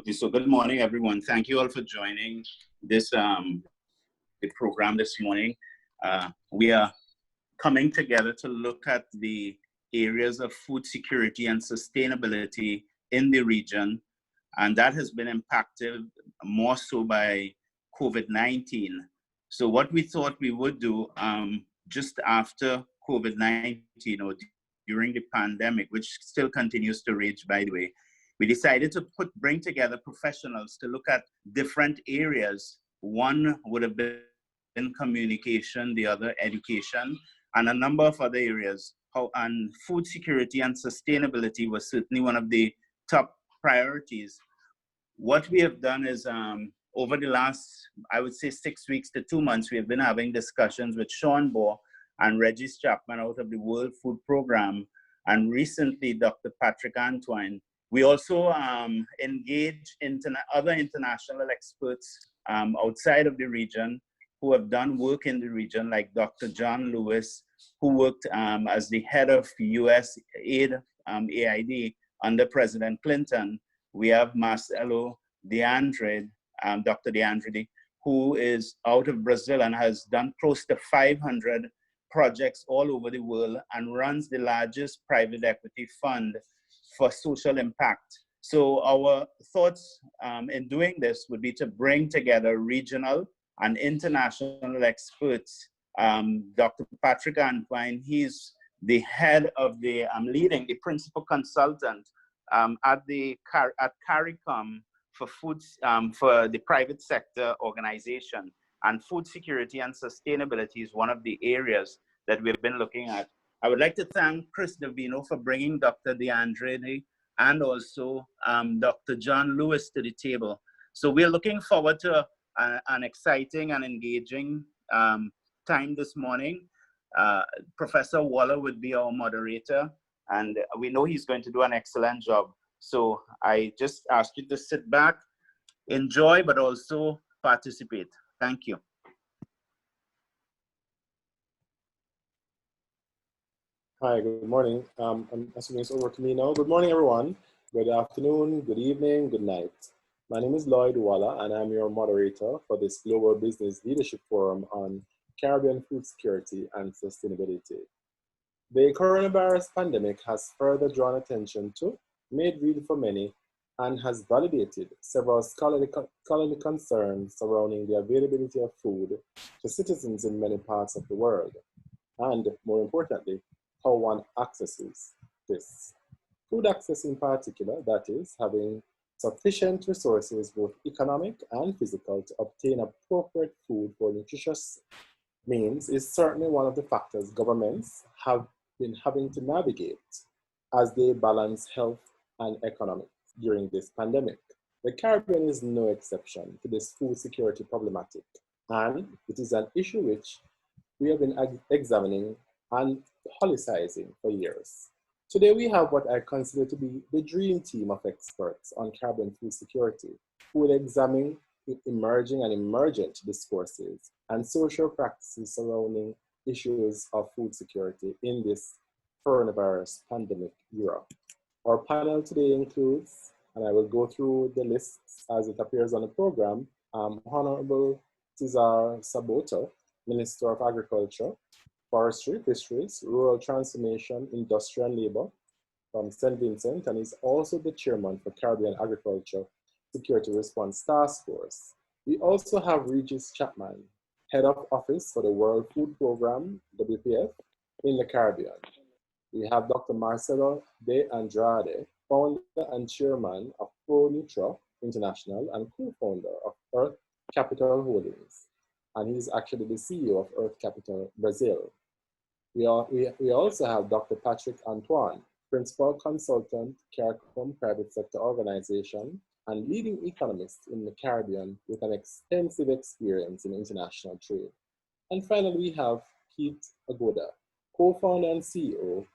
Absolutely. So good morning, everyone. Thank you all for joining this the program this morning. We are coming together to look at the areas of food security and sustainability in the region, and that has been impacted more so by COVID-19. So what we thought we would do just after COVID-19 or during the pandemic, which still continues to rage, by the way, we decided to bring together professionals to look at different areas. One would have been communication, the other education, and a number of other areas. And food security and sustainability was certainly one of the top priorities. What we have done is over the last, I would say 6 weeks to 2 months, we have been having discussions with Sean Bohr and Regis Chapman out of the World Food Program, and recently Dr. Patrick Antoine. We also engage other international experts outside of the region who have done work in the region, like Dr. John Lewis, who worked as the head of US aid, AID, under President Clinton. We have Marcelo DeAndre, Dr. DeAndre, who is out of Brazil and has done close to 500 projects all over the world and runs the largest private equity fund for social impact. So our thoughts in doing this would be to bring together regional and international experts. Dr. Patrick Antoine, he's the head of the, leading the principal consultant at CARICOM for foods, for the private sector organization. And food security and sustainability is one of the areas that we've been looking at. I would like to thank Chris Davino for bringing Dr. DeAndre and also Dr. John Lewis to the table. So we're looking forward to an exciting and engaging time this morning. Professor Waller would be our moderator, and we know he's going to do an excellent job. So I just ask you to sit back, enjoy, but also participate. Thank you. Hi, good morning. I'm assuming it's over to me now. Good morning, everyone. Good afternoon, good evening, good night. My name is Lloyd Walla, and I'm your moderator for this Global Business Leadership Forum on Caribbean food security and sustainability. The coronavirus pandemic has further drawn attention to, made real for many, and has validated several scholarly concerns surrounding the availability of food to citizens in many parts of the world, and more importantly, how one accesses this. Food access in particular, that is, having sufficient resources, both economic and physical, to obtain appropriate food for nutritious means is certainly one of the factors governments have been having to navigate as they balance health and economics during this pandemic. The Caribbean is no exception to this food security problematic, and it is an issue which we have been examining and holicizing for years. Today we have what I consider to be the dream team of experts on Caribbean food security, who will examine emerging and emergent discourses and social practices surrounding issues of food security in this coronavirus pandemic era. Our panel today includes, and I will go through the lists as it appears on the program, Honorable Cesar Saboto, Minister of Agriculture, Forestry, Fisheries, Rural Transformation, Industry and Labor from St. Vincent, and is also the chairman for Caribbean Agriculture Security Response Task Force. We also have Regis Chapman, Head of Office for the World Food Program, WPF, in the Caribbean. We have Dr. Marcelo de Andrade, founder and chairman of ProNutra International and co-founder of Earth Capital Holdings. And he's actually the CEO of Earth Capital Brazil. We also have Dr. Patrick Antoine, Principal Consultant, CARICOM Private Sector Organization, and leading economist in the Caribbean with an extensive experience in international trade. And finally, we have Keith Agoda, co-founder and CEO.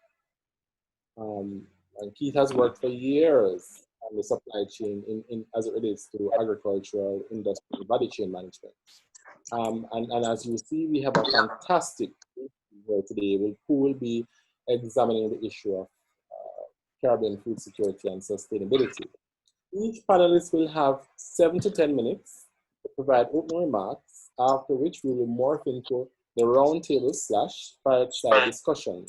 And Keith has worked for years on the supply chain as it relates to agricultural, industrial, body chain management. And as you see, we have a fantastic here today who will be examining the issue of Caribbean food security and sustainability. Each panelist will have 7 to 10 minutes to provide opening remarks, after which we will morph into the roundtable slash fireside discussion.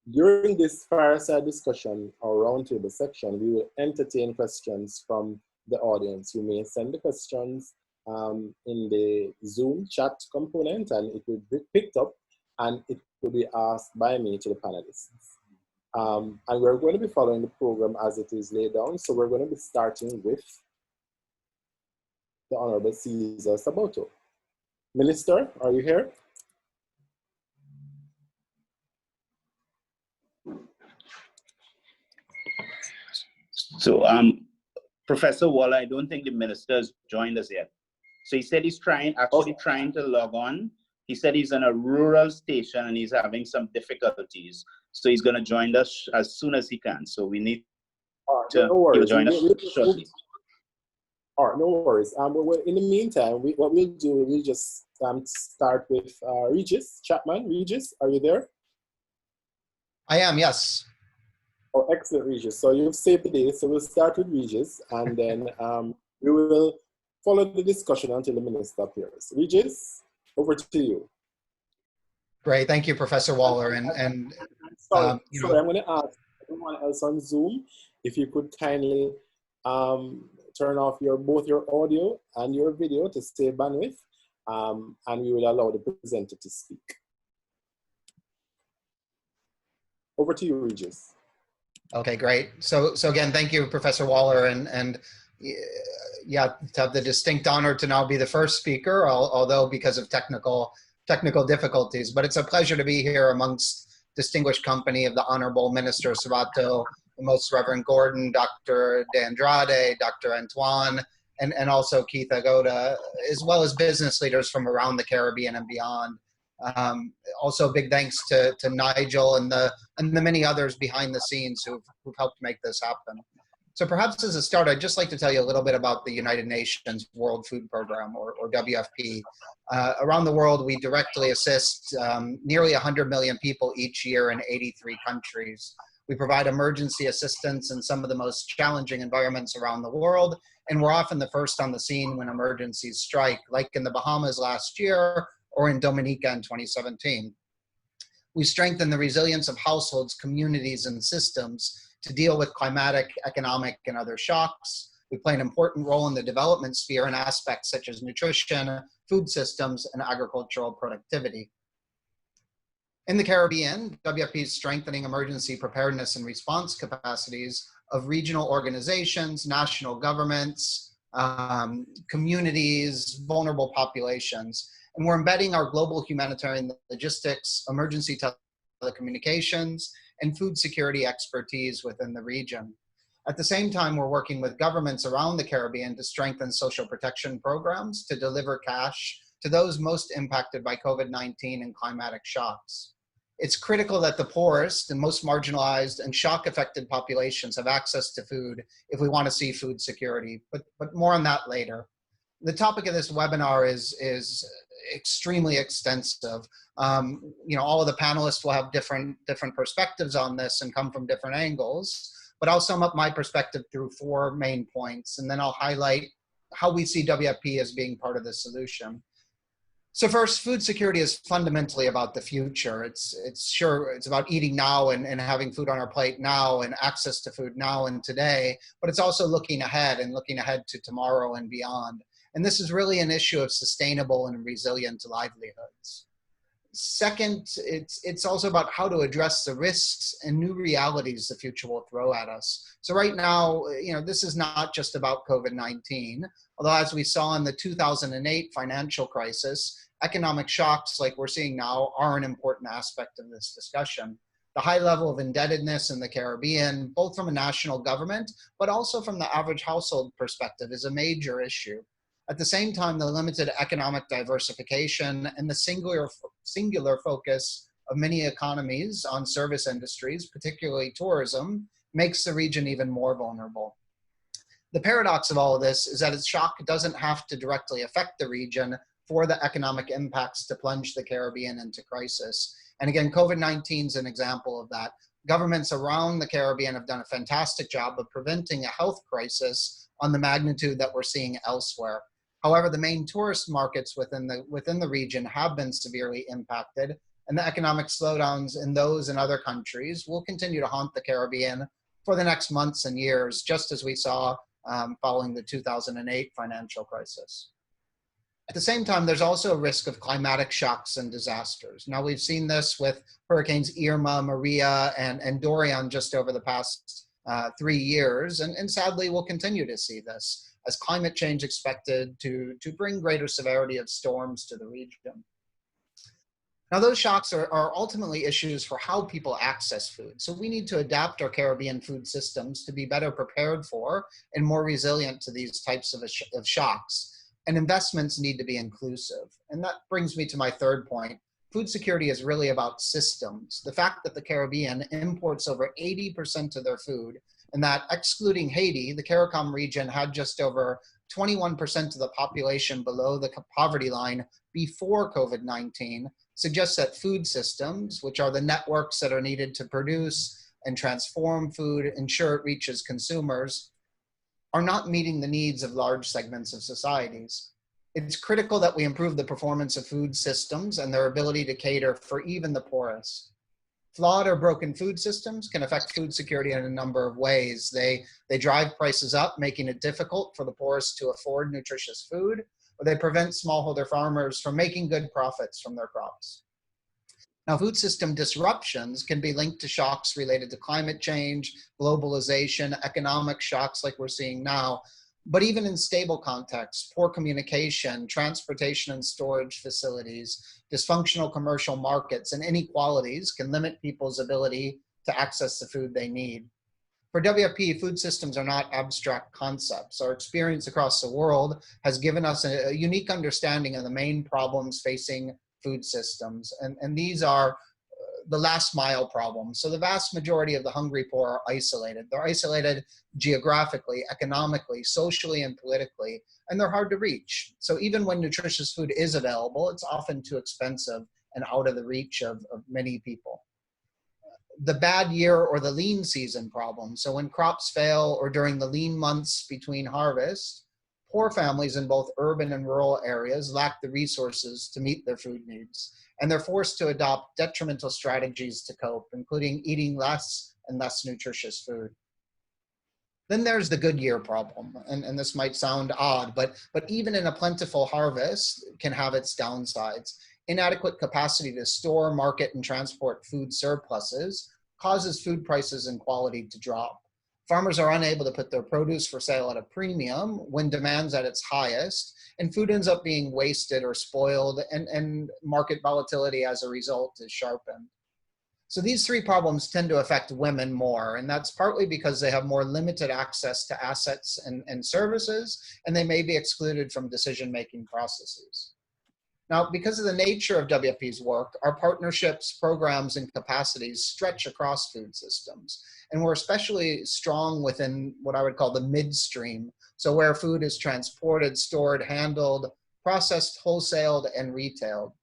During this fireside discussion or roundtable section, we will entertain questions from the audience. You may send the questions in the Zoom chat component, and it will be picked up and it will be asked by me to the panelists. And we're going to be following the program as it is laid down. So we're going to be starting with the Honorable Cesar Sabato. Minister, are you here? So, Professor Waller, I don't think the minister has joined us yet. So he said he's trying to log on. He said he's on a rural station and he's having some difficulties. So he's going to join us as soon as he can. So we need to, no worries. He'll join us shortly. All right, no worries. But in the meantime, what we'll do, we'll just start with Regis Chapman. Regis, are you there? I am, yes. Oh, excellent, Regis. So you've saved the day. So we'll start with Regis, and then we will follow the discussion until the minister appears. Regis, over to you. Great, thank you, Professor Waller. Sorry, I'm going to ask everyone else on Zoom if you could kindly turn off both your audio and your video to save bandwidth, and we will allow the presenter to speak. Over to you, Regis. Okay, great. So again, thank you, Professor Waller, and yeah, to have the distinct honor to now be the first speaker, although because of technical difficulties. But it's a pleasure to be here amongst distinguished company of the Honorable Minister Sabato, the Most Reverend Gordon, Dr. De Andrade, Dr. Antoine, and also Keith Agoda, as well as business leaders from around the Caribbean and beyond. Also, big thanks to Nigel and the many others behind the scenes who've helped make this happen. So perhaps as a start, I'd just like to tell you a little bit about the United Nations World Food Program, or WFP. Around the world, we directly assist nearly 100 million people each year in 83 countries. We provide emergency assistance in some of the most challenging environments around the world, and we're often the first on the scene when emergencies strike, like in the Bahamas last year, or in Dominica in 2017. We strengthen the resilience of households, communities, and systems to deal with climatic, economic, and other shocks. We play an important role in the development sphere in aspects such as nutrition, food systems, and agricultural productivity. In the Caribbean, WFP is strengthening emergency preparedness and response capacities of regional organizations, national governments, communities, vulnerable populations. And we're embedding our global humanitarian logistics, emergency telecommunications, and food security expertise within the region. At the same time, we're working with governments around the Caribbean to strengthen social protection programs to deliver cash to those most impacted by COVID-19 and climatic shocks. It's critical that the poorest and most marginalized and shock-affected populations have access to food if we want to see food security, but more on that later. The topic of this webinar is extremely extensive. All of the panelists will have different perspectives on this and come from different angles, but I'll sum up my perspective through 4 main points, and then I'll highlight how we see WFP as being part of the solution. So first, food security is fundamentally about the future. It's about eating now and having food on our plate now and access to food now and today, but it's also looking ahead to tomorrow and beyond. And this is really an issue of sustainable and resilient livelihoods. Second, it's also about how to address the risks and new realities the future will throw at us. So right now, this is not just about COVID-19, although as we saw in the 2008 financial crisis, economic shocks like we're seeing now are an important aspect of this discussion. The high level of indebtedness in the Caribbean, both from a national government, but also from the average household perspective, is a major issue. At the same time, the limited economic diversification and the singular focus of many economies on service industries, particularly tourism, makes the region even more vulnerable. The paradox of all of this is that its shock doesn't have to directly affect the region for the economic impacts to plunge the Caribbean into crisis. And again, COVID-19 is an example of that. governments around the Caribbean have done a fantastic job of preventing a health crisis on the magnitude that we're seeing elsewhere. However, the main tourist markets within the region have been severely impacted, and the economic slowdowns in those and other countries will continue to haunt the Caribbean for the next months and years, just as we saw following the 2008 financial crisis. At the same time, there's also a risk of climatic shocks and disasters. Now, we've seen this with hurricanes Irma, Maria, and Dorian just over the past 3 years, and sadly, we'll continue to see this as climate change expected to bring greater severity of storms to the region. Now, those shocks are ultimately issues for how people access food. So we need to adapt our Caribbean food systems to be better prepared for and more resilient to these types of shocks. And investments need to be inclusive. And that brings me to my third point. Food security is really about systems. The fact that the Caribbean imports over 80% of their food, and that excluding Haiti, the CARICOM region had just over 21% of the population below the poverty line before COVID-19, suggests that food systems, which are the networks that are needed to produce and transform food, ensure it reaches consumers, are not meeting the needs of large segments of societies. It's critical that we improve the performance of food systems and their ability to cater for even the poorest. Flawed or broken food systems can affect food security in a number of ways. They drive prices up, making it difficult for the poorest to afford nutritious food, or they prevent smallholder farmers from making good profits from their crops. Now, food system disruptions can be linked to shocks related to climate change, globalization, economic shocks like we're seeing now. But even in stable contexts, poor communication, transportation and storage facilities, dysfunctional commercial markets, and inequalities can limit people's ability to access the food they need. For WFP, food systems are not abstract concepts. Our experience across the world has given us a unique understanding of the main problems facing food systems, and these are the last mile problems. So the vast majority of the hungry poor are isolated. They're isolated geographically, economically, socially, and politically, and they're hard to reach. So even when nutritious food is available, it's often too expensive and out of the reach of many people. The bad year or the lean season problem. So when crops fail or during the lean months between harvest, poor families in both urban and rural areas lack the resources to meet their food needs, and they're forced to adopt detrimental strategies to cope, including eating less and less nutritious food. Then there's the good year problem, and this might sound odd, but even in a plentiful harvest can have its downsides. Inadequate capacity to store, market, and transport food surpluses causes food prices and quality to drop. Farmers are unable to put their produce for sale at a premium when demand's at its highest, and food ends up being wasted or spoiled, and market volatility as a result is sharpened. So these three problems tend to affect women more, and that's partly because they have more limited access to assets and services, and they may be excluded from decision-making processes. Now, because of the nature of WFP's work, our partnerships, programs, and capacities stretch across food systems. And we're especially strong within what I would call the midstream. So where food is transported, stored, handled, processed, wholesaled, and retailed.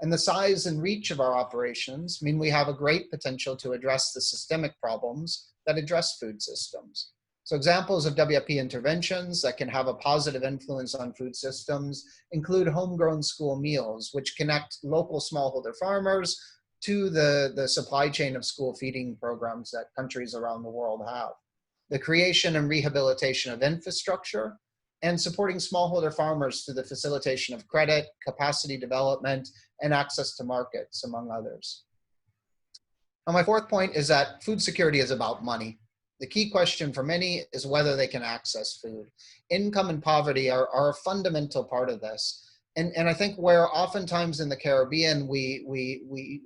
And the size and reach of our operations mean we have a great potential to address the systemic problems that address food systems. So examples of WFP interventions that can have a positive influence on food systems include homegrown school meals, which connect local smallholder farmers to the supply chain of school feeding programs that countries around the world have. The creation and rehabilitation of infrastructure, and supporting smallholder farmers through the facilitation of credit, capacity development, and access to markets, among others. Now, my fourth point is that food security is about money. The key question for many is whether they can access food. Income and poverty are a fundamental part of this. And I think where oftentimes in the Caribbean we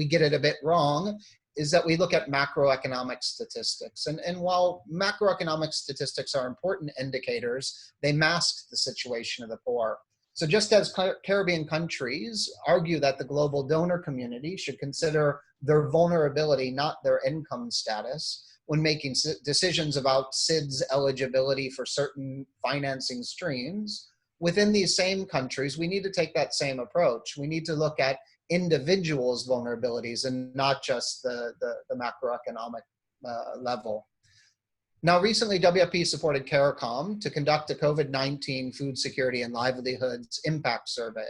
get it a bit wrong is that we look at macroeconomic statistics. And while macroeconomic statistics are important indicators, they mask the situation of the poor. So just as Caribbean countries argue that the global donor community should consider their vulnerability, not their income status, when making decisions about SIDS eligibility for certain financing streams, within these same countries, we need to take that same approach. We need to look at individuals' vulnerabilities and not just the macroeconomic level. Now, recently, WFP supported CARICOM to conduct a COVID-19 food security and livelihoods impact survey.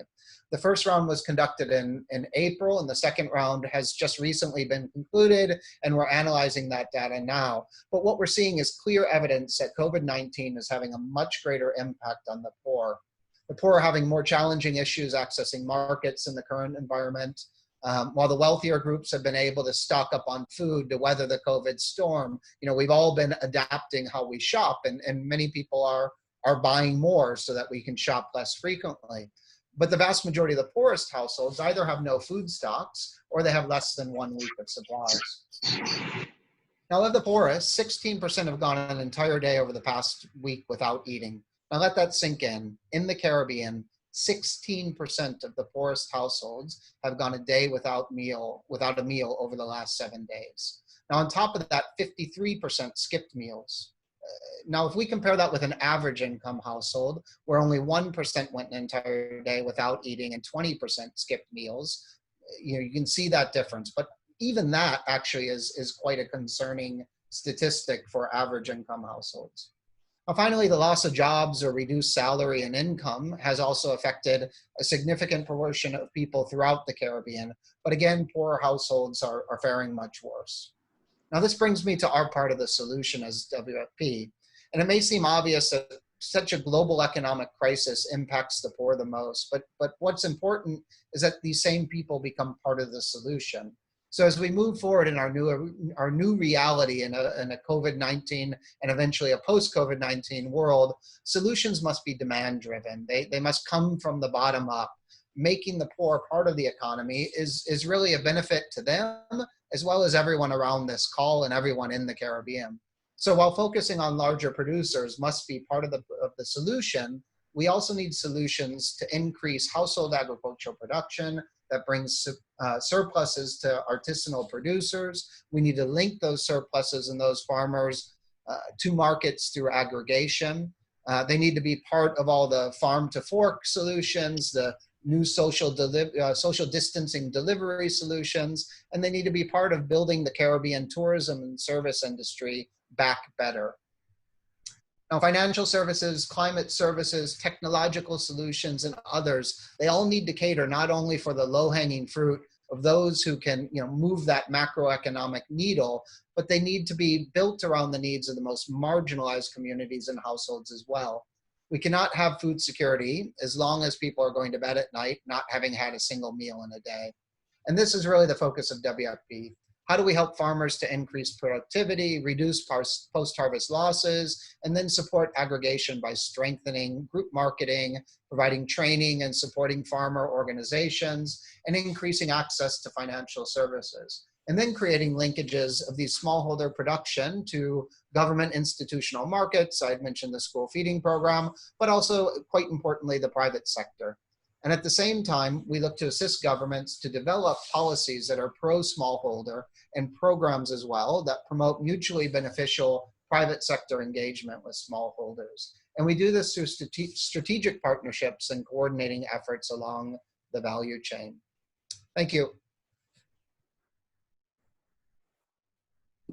The first round was conducted in April, and the second round has just recently been concluded, and we're analyzing that data now. But what we're seeing is clear evidence that COVID-19 is having a much greater impact on the poor. The poor are having more challenging issues accessing markets in the current environment, while the wealthier groups have been able to stock up on food to weather the COVID storm. You know, we've all been adapting how we shop, and many people are buying more so that we can shop less frequently. But the vast majority of the poorest households either have no food stocks or they have less than 1 week of supplies. Now, of the poorest, 16% have gone an entire day over the past week without eating. Now let that sink in. In the Caribbean, 16% of the poorest households have gone a day without a meal over the last 7 days. Now, on top of that, 53% skipped meals. Now, if we compare that with an average income household, where only 1% went an entire day without eating and 20% skipped meals, you can see that difference. But even that actually is quite a concerning statistic for average income households. Now, finally, the loss of jobs or reduced salary and income has also affected a significant proportion of people throughout the Caribbean. But again, poorer households are faring much worse. Now, this brings me to our part of the solution as WFP. And it may seem obvious that such a global economic crisis impacts the poor the most, but what's important is that these same people become part of the solution. So as we move forward in our new reality in a COVID-19 and eventually a post-COVID-19 world, solutions must be demand-driven. They must come from the bottom up. Making the poor part of the economy is really a benefit to them, as well as everyone around this call and everyone in the Caribbean. So while focusing on larger producers must be part of the solution, we also need solutions to increase household agricultural production that brings surpluses to artisanal producers. We need to link those surpluses and those farmers to markets through aggregation. They need to be part of all the farm to fork solutions, the new social distancing delivery solutions, and they need to be part of building the Caribbean tourism and service industry back better. Now, financial services, climate services, technological solutions, and others, they all need to cater not only for the low-hanging fruit of those who can move that macroeconomic needle, but they need to be built around the needs of the most marginalized communities and households as well. We cannot have food security as long as people are going to bed at night not having had a single meal in a day. And this is really the focus of WFP. How do we help farmers to increase productivity, reduce post-harvest losses, and then support aggregation by strengthening group marketing, providing training and supporting farmer organizations, and increasing access to financial services, and then creating linkages of these smallholder production to government institutional markets. I'd mentioned the school feeding program, but also, quite importantly, the private sector. And at the same time, we look to assist governments to develop policies that are pro-smallholder and programs as well that promote mutually beneficial private sector engagement with smallholders. And we do this through strategic partnerships and coordinating efforts along the value chain. Thank you.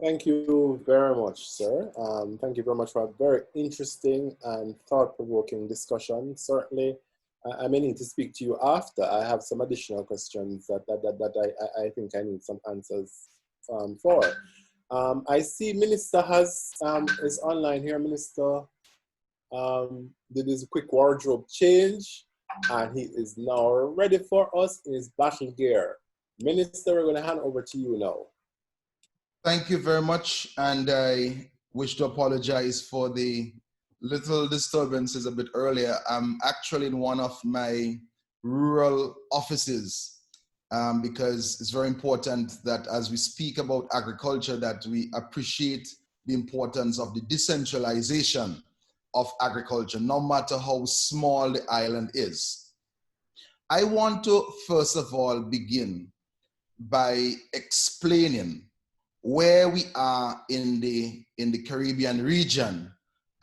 Thank you very much, sir. Thank you very much for a very interesting and thought-provoking discussion. Certainly, I may need to speak to you after. I have some additional questions that I think I need some answers for. I see Minister is online here. Minister did his quick wardrobe change, and he is now ready for us in his battle gear. Minister, we're going to hand over to you now. Thank you very much, and I wish to apologize for the little disturbances a bit earlier. I'm actually in one of my rural offices because it's very important that as we speak about agriculture, that we appreciate the importance of the decentralization of agriculture, no matter how small the island is. I want to first of all begin by explaining where we are in the Caribbean region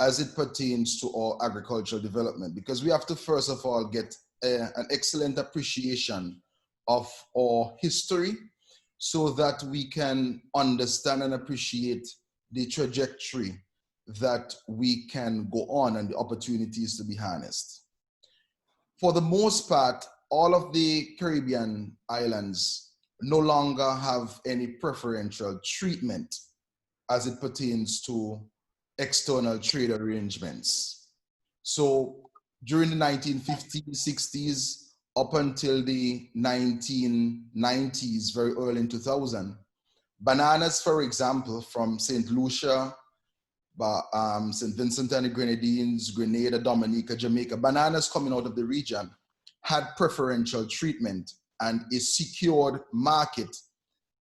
as it pertains to our agricultural development, because we have to first of all get an excellent appreciation of our history so that we can understand and appreciate the trajectory that we can go on and the opportunities to be harnessed. For the most part, all of the Caribbean islands no longer have any preferential treatment as it pertains to external trade arrangements. So during the 1950s, 60s, up until the 1990s, very early in 2000, bananas, for example, from St. Lucia, St. Vincent and the Grenadines, Grenada, Dominica, Jamaica, bananas coming out of the region had preferential treatment and a secured market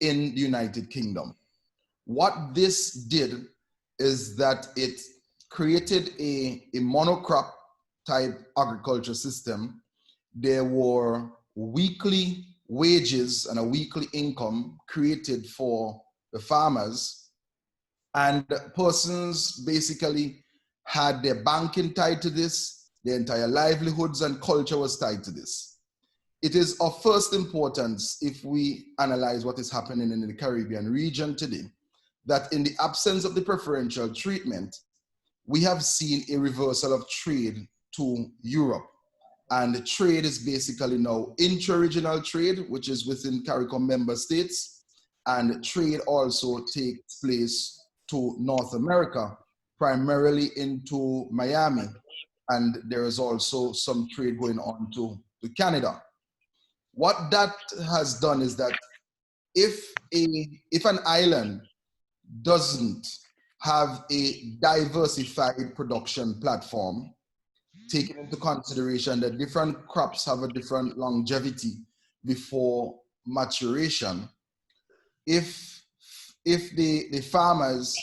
in the United Kingdom. What this did is that it created a monocrop type agriculture system. There were weekly wages and a weekly income created for the farmers, and persons basically had their banking tied to this, their entire livelihoods and culture was tied to this. It is of first importance, if we analyze what is happening in the Caribbean region today, that in the absence of the preferential treatment, we have seen a reversal of trade to Europe. And the trade is basically now intra-regional trade, which is within CARICOM member states, and trade also takes place to North America, primarily into Miami. And there is also some trade going on to Canada. What that has done is that if an island doesn't have a diversified production platform, taking into consideration that different crops have a different longevity before maturation, if the farmers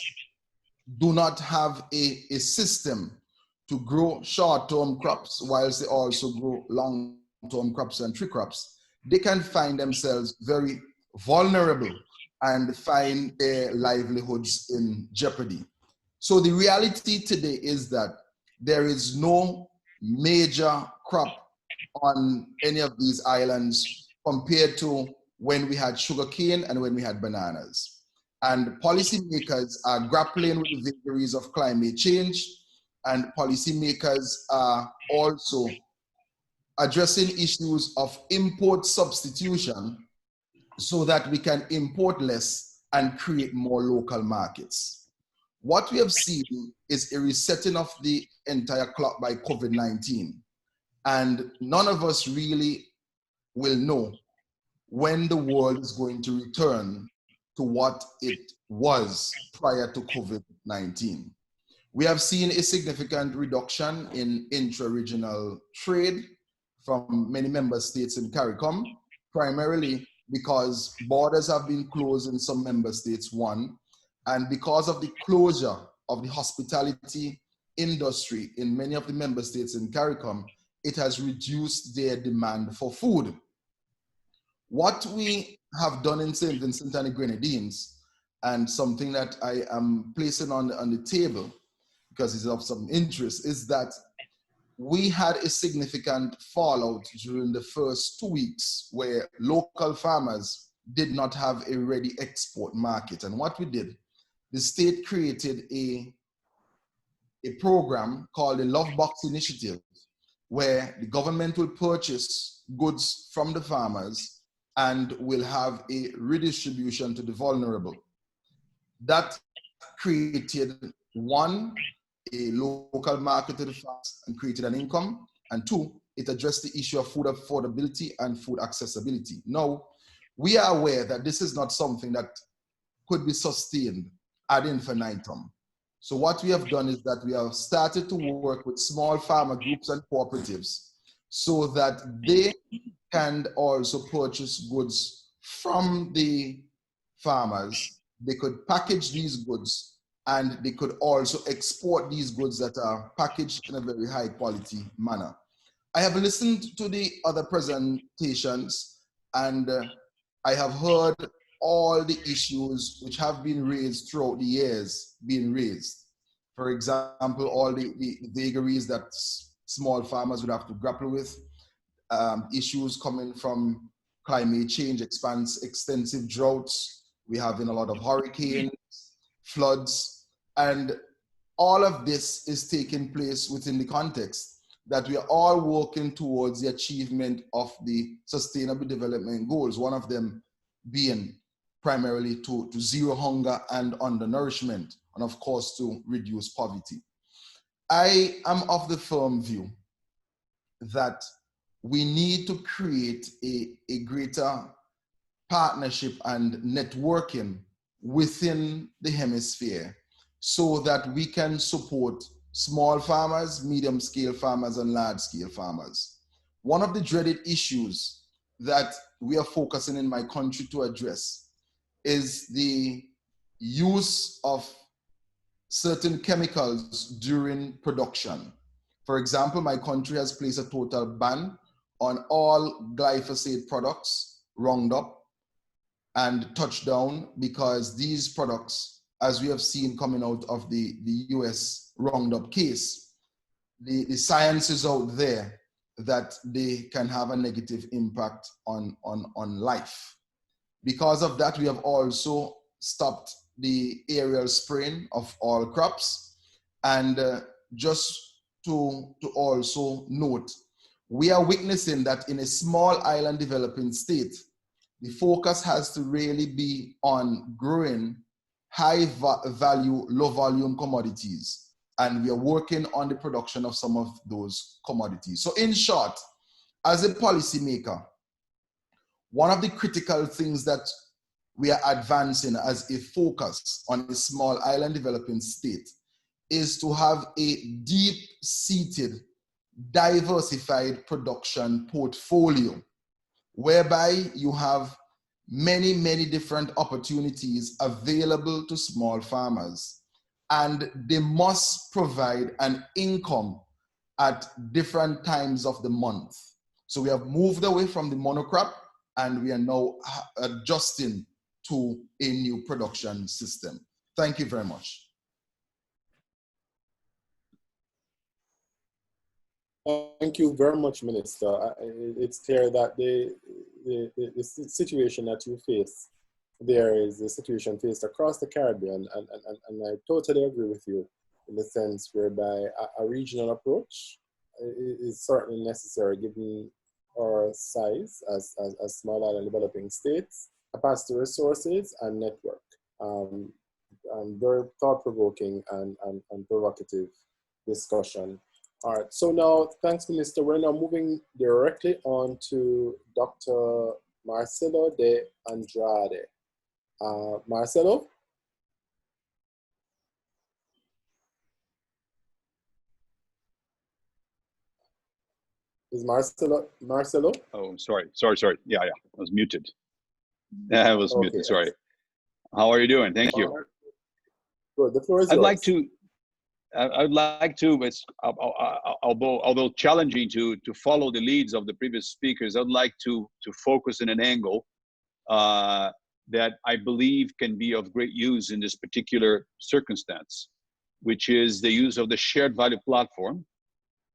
do not have a system to grow short-term crops whilst they also grow long-term crops and tree crops, they can find themselves very vulnerable and find their livelihoods in jeopardy. So the reality today is that there is no major crop on any of these islands compared to when we had sugarcane and when we had bananas. And policymakers are grappling with the vagaries of climate change, and policymakers are also addressing issues of import substitution so that we can import less and create more local markets. What we have seen is a resetting of the entire clock by COVID-19, and none of us really will know when the world is going to return to what it was prior to COVID-19. We have seen a significant reduction in intra-regional trade from many member states in CARICOM, primarily because borders have been closed in some member states, one, and because of the closure of the hospitality industry in many of the member states in CARICOM, it has reduced their demand for food. What we have done in St. Vincent and the Grenadines, and something that I am placing on the table because it's of some interest, is that we had a significant fallout during the first 2 weeks where local farmers did not have a ready export market. And what we did, the state created a program called the Love Box Initiative, where the government will purchase goods from the farmers and will have a redistribution to the vulnerable. That created, one, a local market to the farmers and created an income, and two, it addressed the issue of food affordability and food accessibility. Now, we are aware that this is not something that could be sustained ad infinitum. So what we have done is that we have started to work with small farmer groups and cooperatives so that they can also purchase goods from the farmers. They could package these goods and they could also export these goods that are packaged in a very high quality manner. I have listened to the other presentations and I have heard all the issues which have been raised throughout the years being raised. For example, all the vagaries that small farmers would have to grapple with, issues coming from climate change, extensive droughts. We have in a lot of hurricanes, floods, and all of this is taking place within the context that we are all working towards the achievement of the Sustainable Development Goals, one of them being primarily to zero hunger and undernourishment, and of course to reduce poverty. I am of the firm view that we need to create a greater partnership and networking within the hemisphere so that we can support small farmers, medium-scale farmers, and large-scale farmers. One of the dreaded issues that we are focusing in my country to address is the use of certain chemicals during production. For example, my country has placed a total ban on all glyphosate products, Roundup, and Touchdown, because these products, as we have seen coming out of the US Roundup case, the science is out there that they can have a negative impact on life. Because of that, we have also stopped the aerial spraying of all crops. And just to also note, we are witnessing that in a small island developing state, the focus has to really be on growing high value, low volume commodities. And we are working on the production of some of those commodities. So in short, as a policymaker, one of the critical things that we are advancing as a focus on a small island developing state is to have a deep-seated, diversified production portfolio, whereby you have many, many different opportunities available to small farmers. And they must provide an income at different times of the month. So we have moved away from the monocrop, and we are now adjusting to a new production system. Thank you very much. Thank you very much, Minister. It's clear that the situation that you face there is a situation faced across the Caribbean, and I totally agree with you in the sense whereby a regional approach is certainly necessary given our size as small island developing states, capacity, resources, and network. Very thought-provoking and provocative discussion. All right, so now, thanks, Minister. We're now moving directly on to Dr. Marcelo de Andrade. Marcelo? Is Marcelo? Oh, sorry. Yeah, I was muted. I was muted, sorry. How are you doing? Thank you. Good, the floor is yours. I'd like to, although challenging to follow the leads of the previous speakers, I'd like to focus in an angle that I believe can be of great use in this particular circumstance, which is the use of the shared value platform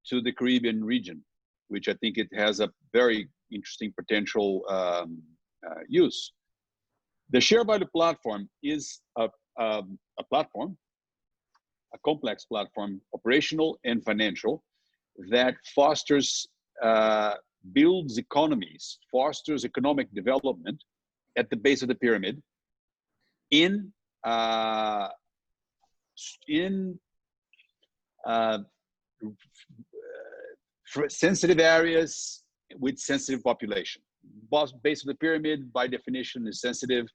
to the Caribbean region, which I think it has a very interesting potential use. The shared value platform is a platform, a complex platform, operational and financial, that fosters, builds economies, fosters economic development at the base of the pyramid in sensitive areas with sensitive population. Base of the pyramid, by definition, is sensitive,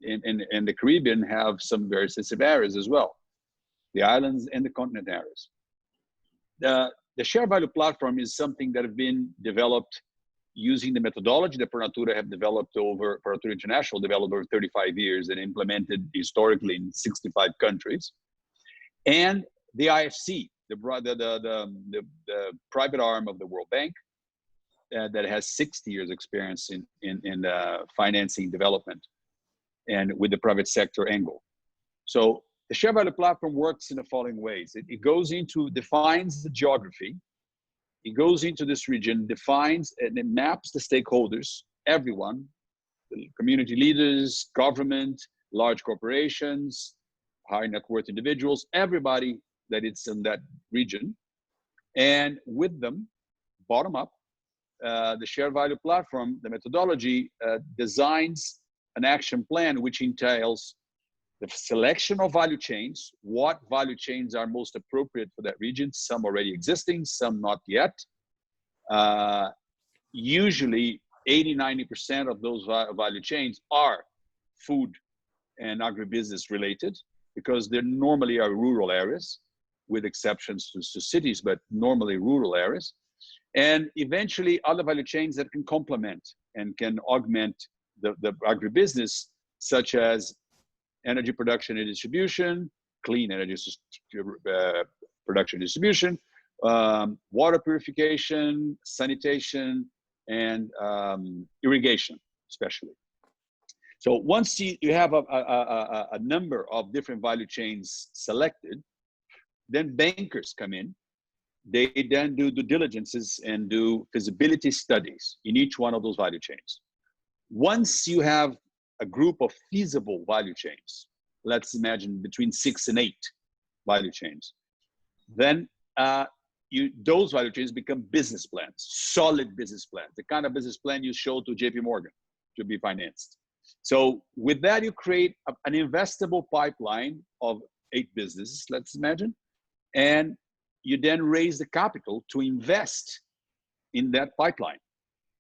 and the Caribbean have some very sensitive areas as well, the islands and the continent areas. The share value platform is something that have been developed using the methodology that ProNatura have developed ProNatura International developed over 35 years and implemented historically in 65 countries. And the IFC, the private arm of the World Bank, that has 60 years experience in financing development and with the private sector angle. So the share value platform works in the following ways. It goes into, defines the geography. It goes into this region, defines and it maps the stakeholders everyone, the community leaders, government, large corporations, high net worth individuals, everybody that it's in that region. And with them, bottom up, the shared value platform, the methodology designs an action plan which entails the selection of value chains, what value chains are most appropriate for that region, some already existing, some not yet. Usually 80–90% of those value chains are food and agribusiness related, because they normally are rural areas, with exceptions to cities, but normally rural areas. And eventually other value chains that can complement and can augment the agribusiness, such as energy production and distribution, clean energy production and distribution, water purification, sanitation, and irrigation, especially. So once you have a number of different value chains selected, then bankers come in. They then do due diligences and do feasibility studies in each one of those value chains. Once you have a group of feasible value chains, let's imagine between 6 and 8 value chains, then those value chains become business plans, solid business plans, the kind of business plan you show to JP Morgan to be financed. So with that, you create an investable pipeline of 8 businesses, let's imagine, and you then raise the capital to invest in that pipeline.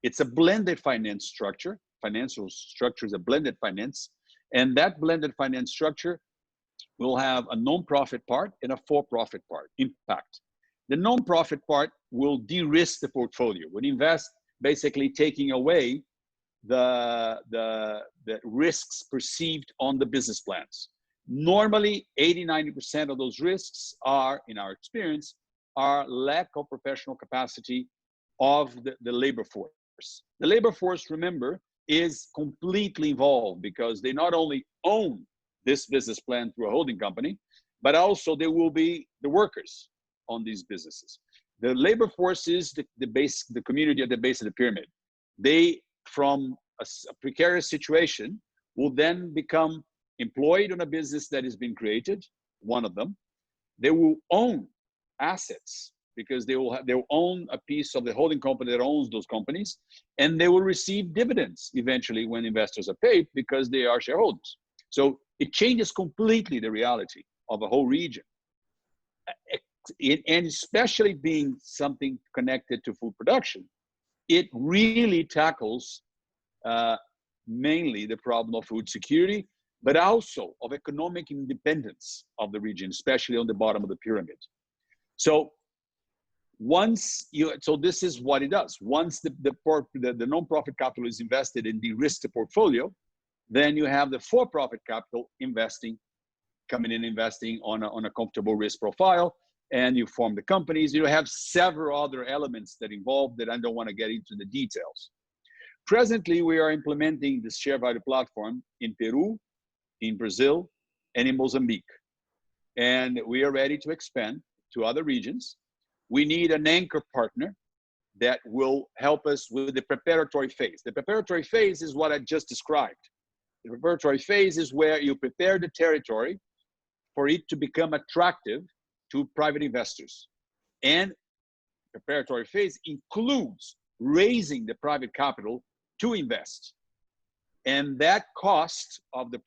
It's a blended finance structure. Financial structure is a blended finance, and that blended finance structure will have a non-profit part and a for-profit part, impact. The non-profit part will de-risk the portfolio, will invest basically taking away the risks perceived on the business plans. Normally, 80–90% of those risks are, in our experience, are lack of professional capacity of the labor force. The labor force, remember, is completely involved because they not only own this business plan through a holding company, but also they will be the workers on these businesses. The labor force is the community at the base of the pyramid. They, from a precarious situation, will then become employed on a business that has been created, one of them. They will own assets because they'll own a piece of the holding company that owns those companies, and they will receive dividends eventually when investors are paid because they are shareholders. So it changes completely the reality of a whole region. And especially being something connected to food production, it really tackles mainly the problem of food security, but also of economic independence of the region, especially on the bottom of the pyramid. So this is what it does. Once the non-profit capital is invested in de-risk the portfolio, then you have the for-profit capital coming in investing on a comfortable risk profile, and you form the companies. You have several other elements that involve that I don't want to get into the details. Presently, we are implementing this share value platform in Peru, in Brazil, and in Mozambique. And we are ready to expand to other regions. We need an anchor partner that will help us with the preparatory phase. The preparatory phase is what I just described. The preparatory phase is where you prepare the territory for it to become attractive to private investors. And preparatory phase includes raising the private capital to invest. And that cost of the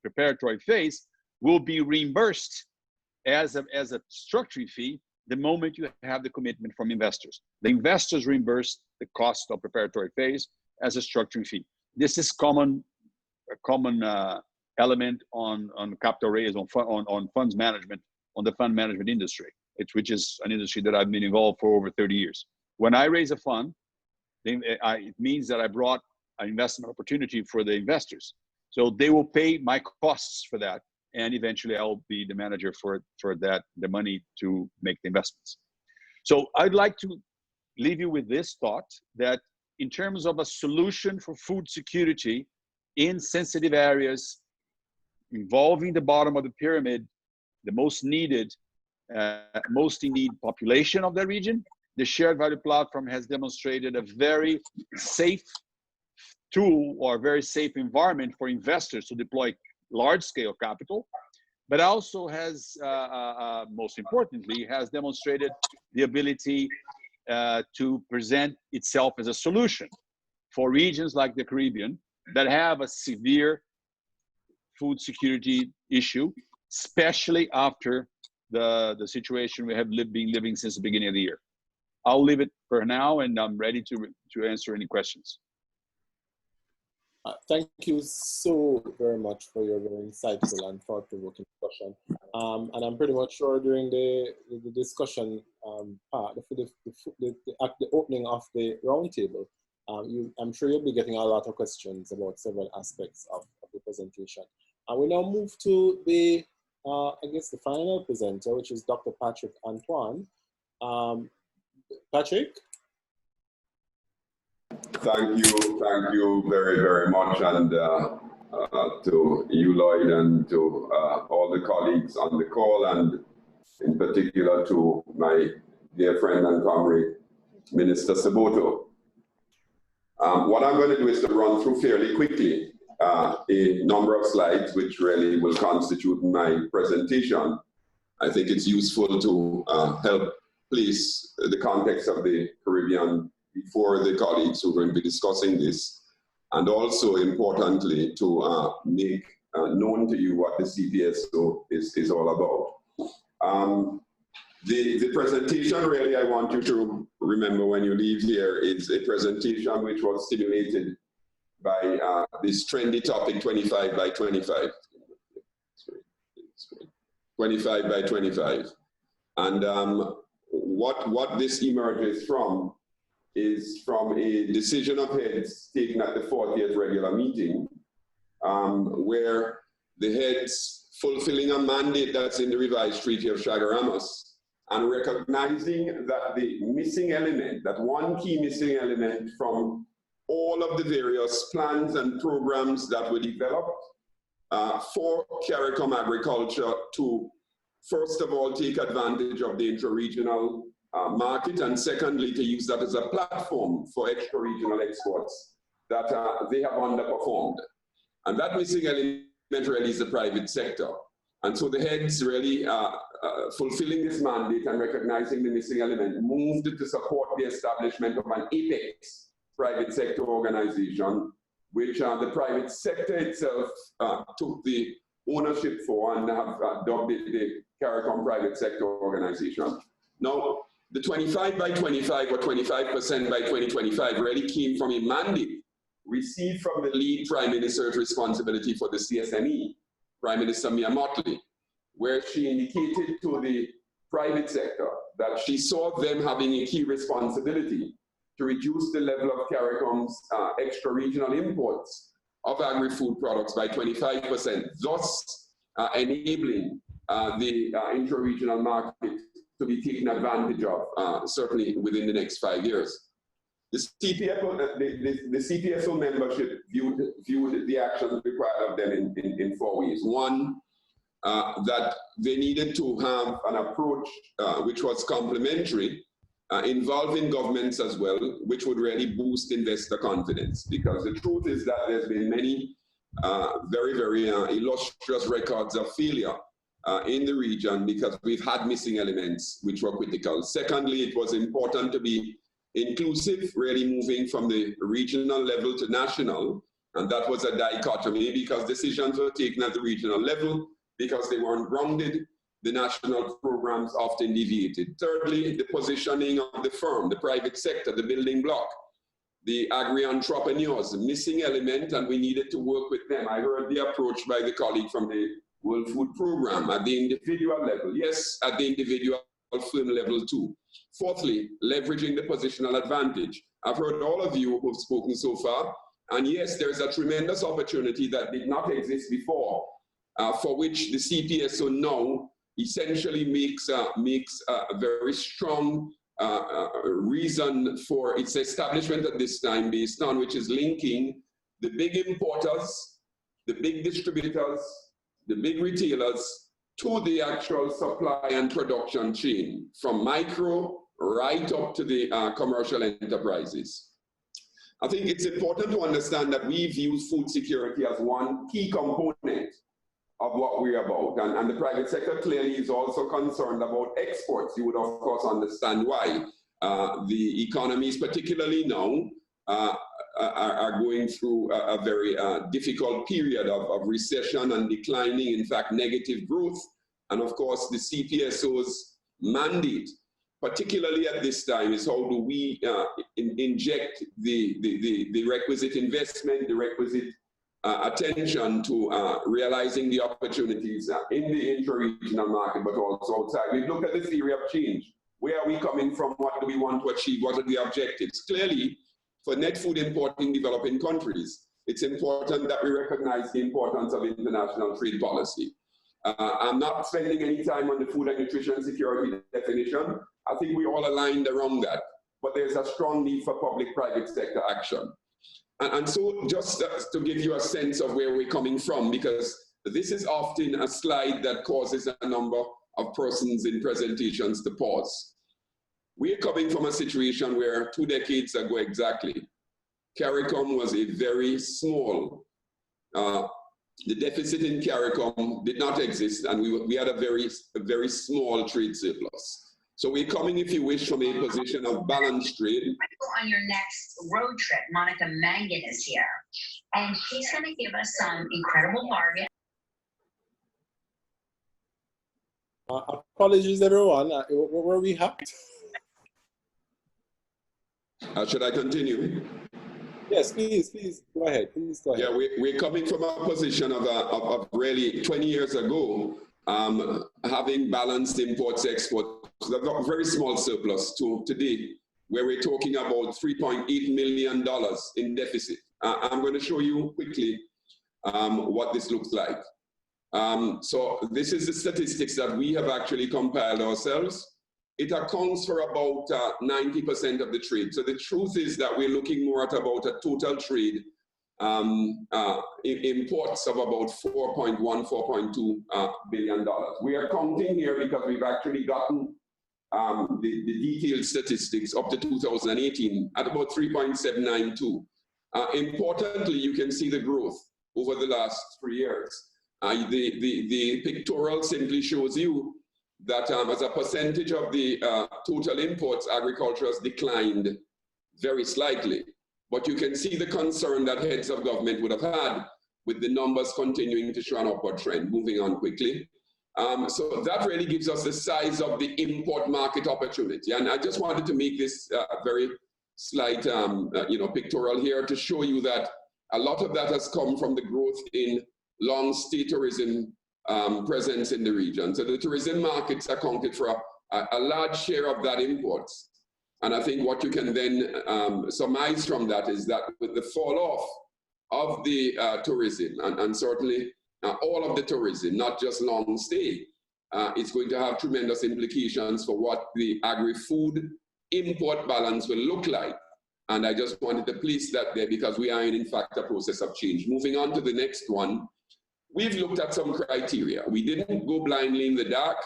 preparatory phase will be reimbursed as a structuring fee the moment you have the commitment from investors. The investors reimburse the cost of preparatory phase as a structuring fee. This is a common element on capital raise, on funds management, on the fund management industry, which is an industry that I've been involved for over 30 years. When I raise a fund, it means that I brought an investment opportunity for the investors. So they will pay my costs for that. And eventually I'll be the manager for the money to make the investments. So I'd like to leave you with this thought that in terms of a solution for food security in sensitive areas involving the bottom of the pyramid, the most in need population of the region, the shared value platform has demonstrated a very safe tool or a very safe environment for investors to deploy large-scale capital, but also has, most importantly, has demonstrated the ability to present itself as a solution for regions like the Caribbean that have a severe food security issue, especially after the situation we have been living since the beginning of the year. I'll leave it for now, and I'm ready to answer any questions. Thank you so very much for your very insightful and thought-provoking discussion. And I'm pretty much sure during the discussion part, at the opening of the roundtable, I'm sure you'll be getting a lot of questions about several aspects of the presentation. And we now move to the, I guess, the final presenter, which is Dr. Patrick Antoine. Patrick? Thank you very, very much, and to you, Lloyd, and to all the colleagues on the call, and in particular to my dear friend and comrade, Minister Saboto. What I'm going to do is to run through fairly quickly a number of slides, which really will constitute my presentation. I think it's useful to help place the context of the Caribbean before the colleagues who are going to be discussing this, and also importantly to make known to you what the CPSO is all about. The presentation, really, I want you to remember when you leave here, is a presentation which was stimulated by this trendy topic, 25 by 25. 25 by 25. And what this emerges from is from a decision of heads taken at the 40th regular meeting, where the heads, fulfilling a mandate that's in the revised Treaty of Chaguaramas, and recognizing that the missing element, that one key missing element from all of the various plans and programs that were developed for CARICOM agriculture to, first of all, take advantage of the intra-regional market, and secondly, to use that as a platform for extra-regional exports that they have underperformed. And that missing element really is the private sector. And so the heads really, fulfilling this mandate and recognizing the missing element, moved to support the establishment of an apex private sector organization, which the private sector itself took the ownership for and have dubbed it the CARICOM Private Sector Organization. Now, the 25 by 25 or 25% by 2025 really came from a mandate received from the lead Prime Minister's responsibility for the CSME, Prime Minister Mia Mottley, where she indicated to the private sector that she saw them having a key responsibility to reduce the level of CARICOM's extra-regional imports of agri-food products by 25%, thus enabling the intra-regional market to be taken advantage of, certainly within the next 5 years. The CPSO membership viewed the actions required of them in 4 ways. One, that they needed to have an approach which was complementary, involving governments as well, which would really boost investor confidence. Because the truth is that there's been many very, very illustrious records of failure in the region because we've had missing elements which were critical. Secondly, it was important to be inclusive, really moving from the regional level to national. And that was a dichotomy because decisions were taken at the regional level because they weren't grounded. The national programs often deviated. Thirdly, the positioning of the firm, the private sector, the building block, the agri-entrepreneurs, the missing element, and we needed to work with them. I heard the approach by the colleague from the World Food Program at the individual level. Yes, at the individual firm level too. Fourthly, leveraging the positional advantage. I've heard all of you who've spoken so far, and yes, there's a tremendous opportunity that did not exist before, for which the CPSO now essentially makes a very strong reason for its establishment at this time based on which is linking the big importers, the big distributors, the big retailers to the actual supply and production chain from micro right up to the commercial enterprises. I think it's important to understand that we view food security as one key component of what we're about. And the private sector clearly is also concerned about exports. You would, of course, understand why. The economies, particularly now, are going through a very difficult period of recession and declining, in fact, negative growth. And of course, the CPSO's mandate, particularly at this time, is how do we inject the requisite investment, the requisite attention to realizing the opportunities in the intra-regional market, but also outside. We've looked at the theory of change. Where are we coming from? What do we want to achieve? What are the objectives? Clearly, for net food importing developing countries, it's important that we recognize the importance of international trade policy. I'm not spending any time on the food and nutrition security definition. I think we all aligned around that, but there's a strong need for public-private sector action. And so just to give you a sense of where we're coming from, because this is often a slide that causes a number of persons in presentations to pause. We're coming from a situation where 2 decades ago exactly, CARICOM was a very small, the deficit in CARICOM did not exist, and we had a very small trade surplus. So we're coming, if you wish, from a position of balanced trade. On your next road trip, Monica Mangan is here, and she's going to give us some incredible bargains. Apologies, everyone. Where were we at? Should I continue? Yes, please go ahead. Please go ahead. Yeah, we're coming from a position of really 20 years ago, having balanced imports, exports, a very small surplus to today, where we're talking about $3.8 million in deficit. I'm going to show you quickly what this looks like. So this is the statistics that we have actually compiled ourselves. It accounts for about 90% of the trade. So the truth is that we're looking more at about a total trade imports of about $4.1, $4.2 billion. We are counting here because we've actually gotten the detailed statistics up to 2018 at about 3.792. Importantly, you can see the growth over the last 3 years. The pictorial simply shows you that as a percentage of the total imports, agriculture has declined very slightly. But you can see the concern that heads of government would have had with the numbers continuing to show an upward trend. Moving on quickly. So that really gives us the size of the import market opportunity. And I just wanted to make this very slight pictorial here to show you that a lot of that has come from the growth in long-stay tourism presence in the region. So the tourism markets accounted for a large share of that imports. And I think what you can then surmise from that is that with the fall off of the tourism, and certainly all of the tourism, not just long stay, it's going to have tremendous implications for what the agri-food import balance will look like. And I just wanted to place that there because we are in fact, a process of change. Moving on to the next one, we've looked at some criteria. We didn't go blindly in the dark.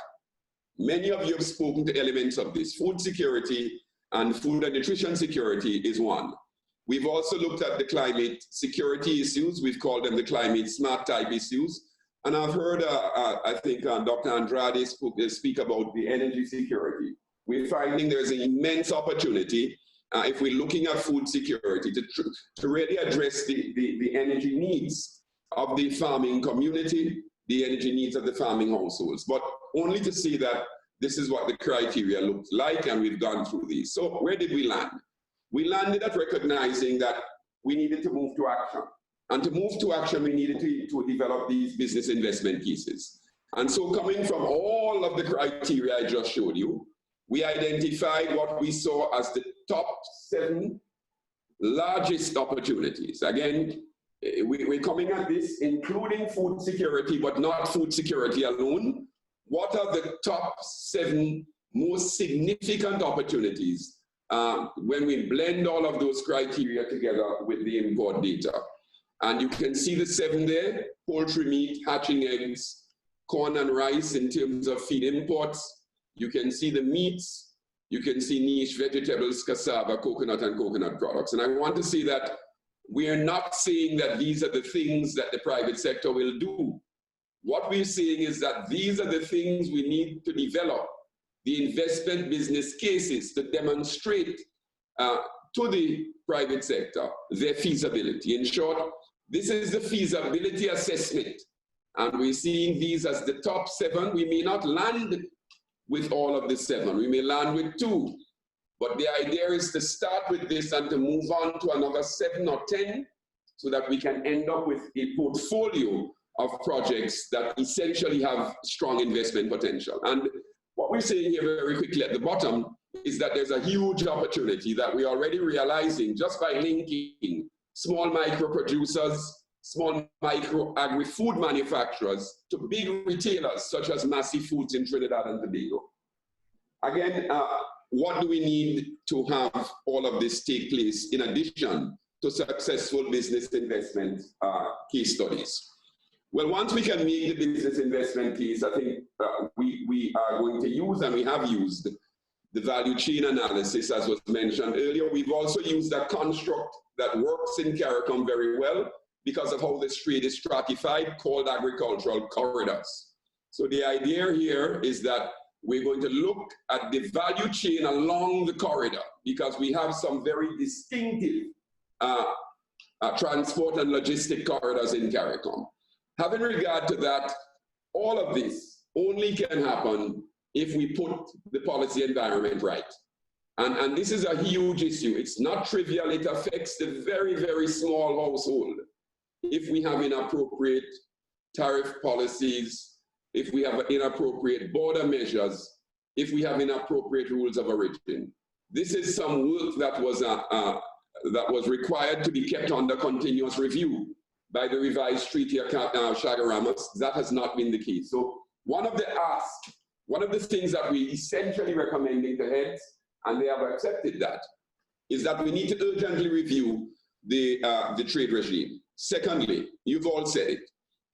Many of you have spoken to elements of this. Food security and food and nutrition security is one. We've also looked at the climate security issues. We've called them the climate smart type issues. And I've heard, I think Dr. Andrade speak about the energy security. We're finding there's an immense opportunity if we're looking at food security to really address the energy needs of the farming community, the energy needs of the farming households, but only to see that this is what the criteria looked like, and we've gone through these. So where did we land? We landed at recognizing that we needed to move to action. And to move to action, we needed to develop these business investment cases. And so coming from all of the criteria I just showed you, we identified what we saw as the top 7 largest opportunities. Again, we're coming at this including food security, but not food security alone. What are the top 7 most significant opportunities when we blend all of those criteria together with the import data? And you can see the 7 there: poultry, meat, hatching eggs, corn and rice in terms of feed imports. You can see the meats, You can see niche vegetables, cassava, coconut, and coconut products. And I want to say that we are not saying that these are the things that the private sector will do. What we're saying is that these are the things we need to develop, the investment business cases to demonstrate to the private sector their feasibility. In short, this is the feasibility assessment. And we're seeing these as the top 7. We may not land with all of the 7. We may land with 2. But the idea is to start with this and to move on to another 7 or 10 so that we can end up with a portfolio of projects that essentially have strong investment potential. And what we're saying here very quickly at the bottom is that there's a huge opportunity that we're already realizing just by linking small micro producers, small micro agri-food manufacturers to big retailers such as Massey Foods in Trinidad and Tobago. Again, what do we need to have all of this take place in addition to successful business investment case studies? Well, once we can make the business investment case, I think we are going to use, and we have used, the value chain analysis, as was mentioned earlier. We've also used a construct that works in CARICOM very well because of how this trade is stratified, called agricultural corridors. So the idea here is that we're going to look at the value chain along the corridor because we have some very distinctive transport and logistic corridors in CARICOM. Having regard to that, all of this only can happen if we put the policy environment right. And this is a huge issue. It's not trivial. It affects the very, very small household. If we have inappropriate tariff policies, if we have inappropriate border measures, if we have inappropriate rules of origin. This is some work that was required to be kept under continuous review by the revised Treaty of Chaguaramas. That has not been the case. So one of the things that we essentially recommending to heads, and they have accepted that, is that we need to urgently review the trade regime. Secondly, you've all said it,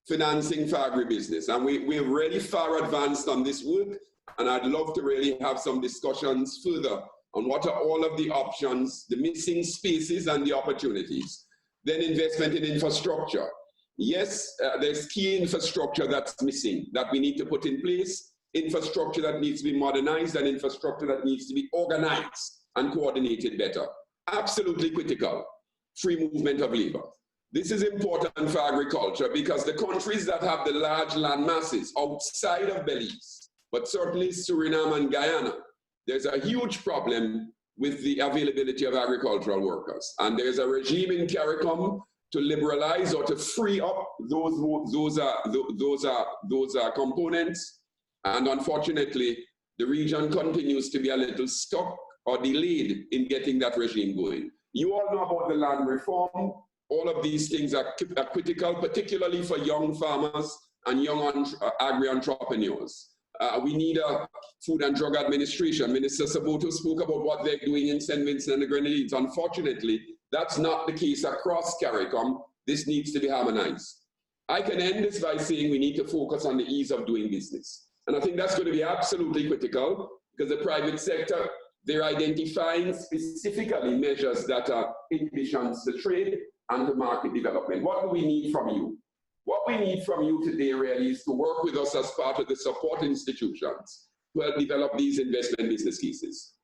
financing for agribusiness. And we're really far advanced on this work, and I'd love to really have some discussions further on what are all of the options, the missing spaces and the opportunities. Then investment in infrastructure. Yes, there's key infrastructure that's missing that we need to put in place, infrastructure that needs to be modernized, and infrastructure that needs to be organized and coordinated better. Absolutely critical. Free movement of labor. This is important for agriculture because the countries that have the large land masses outside of Belize, but certainly Suriname and Guyana, there's a huge problem with the availability of agricultural workers. And there's a regime in CARICOM to liberalize or to free up those components. And unfortunately, the region continues to be a little stuck or delayed in getting that regime going. You all know about the land reform. All of these things are critical, particularly for young farmers and young agri-entrepreneurs. We need a Food and Drug Administration. Minister Saboto spoke about what they're doing in St. Vincent and the Grenadines. Unfortunately, that's not the case across CARICOM. This needs to be harmonized. I can end this by saying we need to focus on the ease of doing business. And I think that's going to be absolutely critical because the private sector, they're identifying specifically measures that are inhibitions to trade and to market development. What do we need from you? What we need from you today really is to work with us as part of the support institutions to help develop these investment business cases.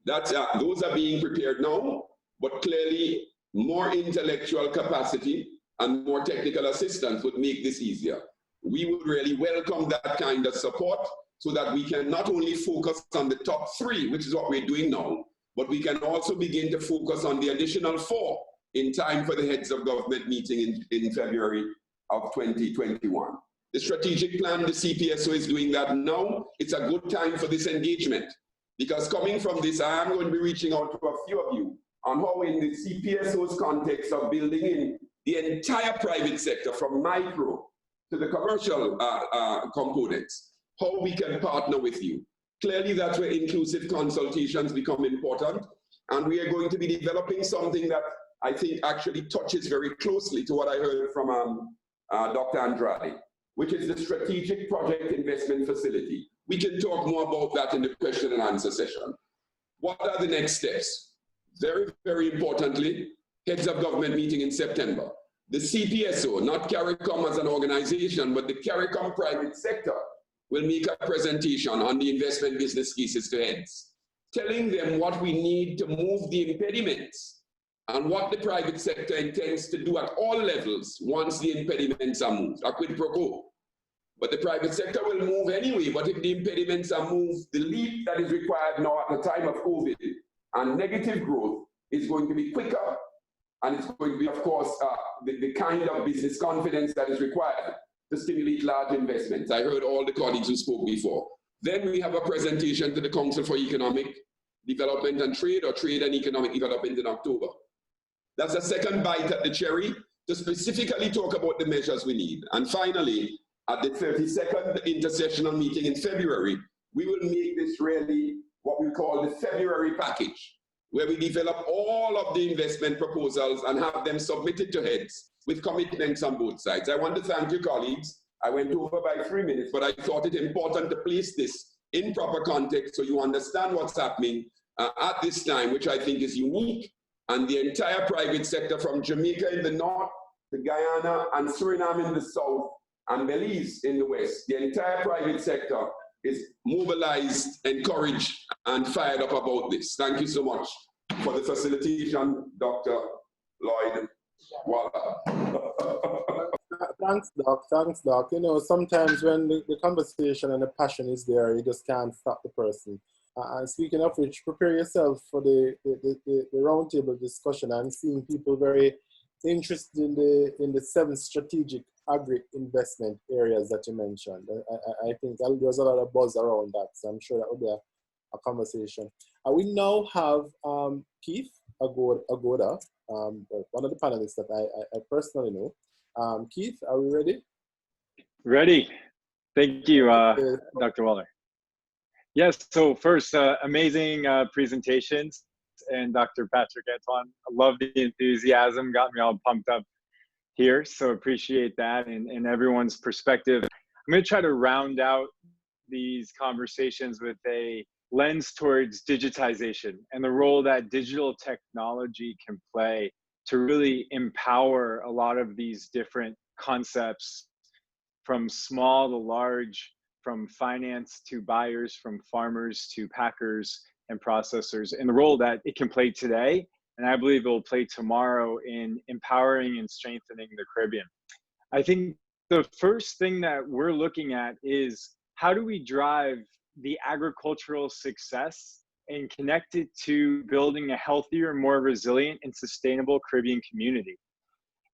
Those are being prepared now, but clearly more intellectual capacity and more technical assistance would make this easier. We would really welcome that kind of support so that we can not only focus on the top 3, which is what we're doing now, but we can also begin to focus on the additional 4 in time for the heads of government meeting in February of 2021. The strategic plan, the CPSO is doing that now. It's a good time for this engagement because coming from this, I am going to be reaching out to a few of you on how in the CPSO's context of building in the entire private sector from micro to the commercial components, how we can partner with you. Clearly that's where inclusive consultations become important, and we are going to be developing something that I think actually touches very closely to what I heard from Dr. Andrade, which is the Strategic Project Investment Facility. We can talk more about that in the question and answer session. What are the next steps? Very, very importantly, heads of government meeting in September. The CPSO, not CARICOM as an organization, but the CARICOM private sector will make a presentation on the investment business cases to heads, telling them what we need to move the impediments and what the private sector intends to do at all levels once the impediments are moved, a quid pro quo. But the private sector will move anyway, but if the impediments are moved, the leap that is required now at the time of COVID and negative growth is going to be quicker, and it's going to be, of course, the kind of business confidence that is required to stimulate large investments. I heard all the colleagues who spoke before. Then we have a presentation to the Council for Economic Development and Trade, or Trade and Economic Development, in October. That's a second bite at the cherry to specifically talk about the measures we need. And finally, at the 32nd intersessional meeting in February, we will make this really what we call the February package, where we develop all of the investment proposals and have them submitted to heads with commitments on both sides. I want to thank you, colleagues. I went over by 3 minutes, but I thought it important to place this in proper context so you understand what's happening at this time, which I think is unique. And the entire private sector, from Jamaica in the north to Guyana and Suriname in the south and Belize in the west, the entire private sector is mobilized, encouraged, and fired up about this. Thank you so much for the facilitation, Dr. Lloyd Waller. Thanks, Doc. Thanks, Doc. You know, sometimes when the conversation and the passion is there, you just can't stop the person. And speaking of which, prepare yourself for the roundtable discussion. I'm seeing people very interested in the 7 strategic agri-investment areas that you mentioned. I think there's a lot of buzz around that, so I'm sure that will be a conversation. We now have Keith Agoda, one of the panelists that I personally know. Keith, are we ready? Ready. Thank you, Dr. Waller. Yes, so first, amazing presentations, and Dr. Patrick Antoine, I love the enthusiasm, got me all pumped up here, so appreciate that and everyone's perspective. I'm going to try to round out these conversations with a lens towards digitization and the role that digital technology can play to really empower a lot of these different concepts, from small to large, from finance to buyers, from farmers to packers and processors, and the role that it can play today, and I believe it will play tomorrow in empowering and strengthening the Caribbean. I think the first thing that we're looking at is how do we drive the agricultural success and connect it to building a healthier, more resilient and sustainable Caribbean community.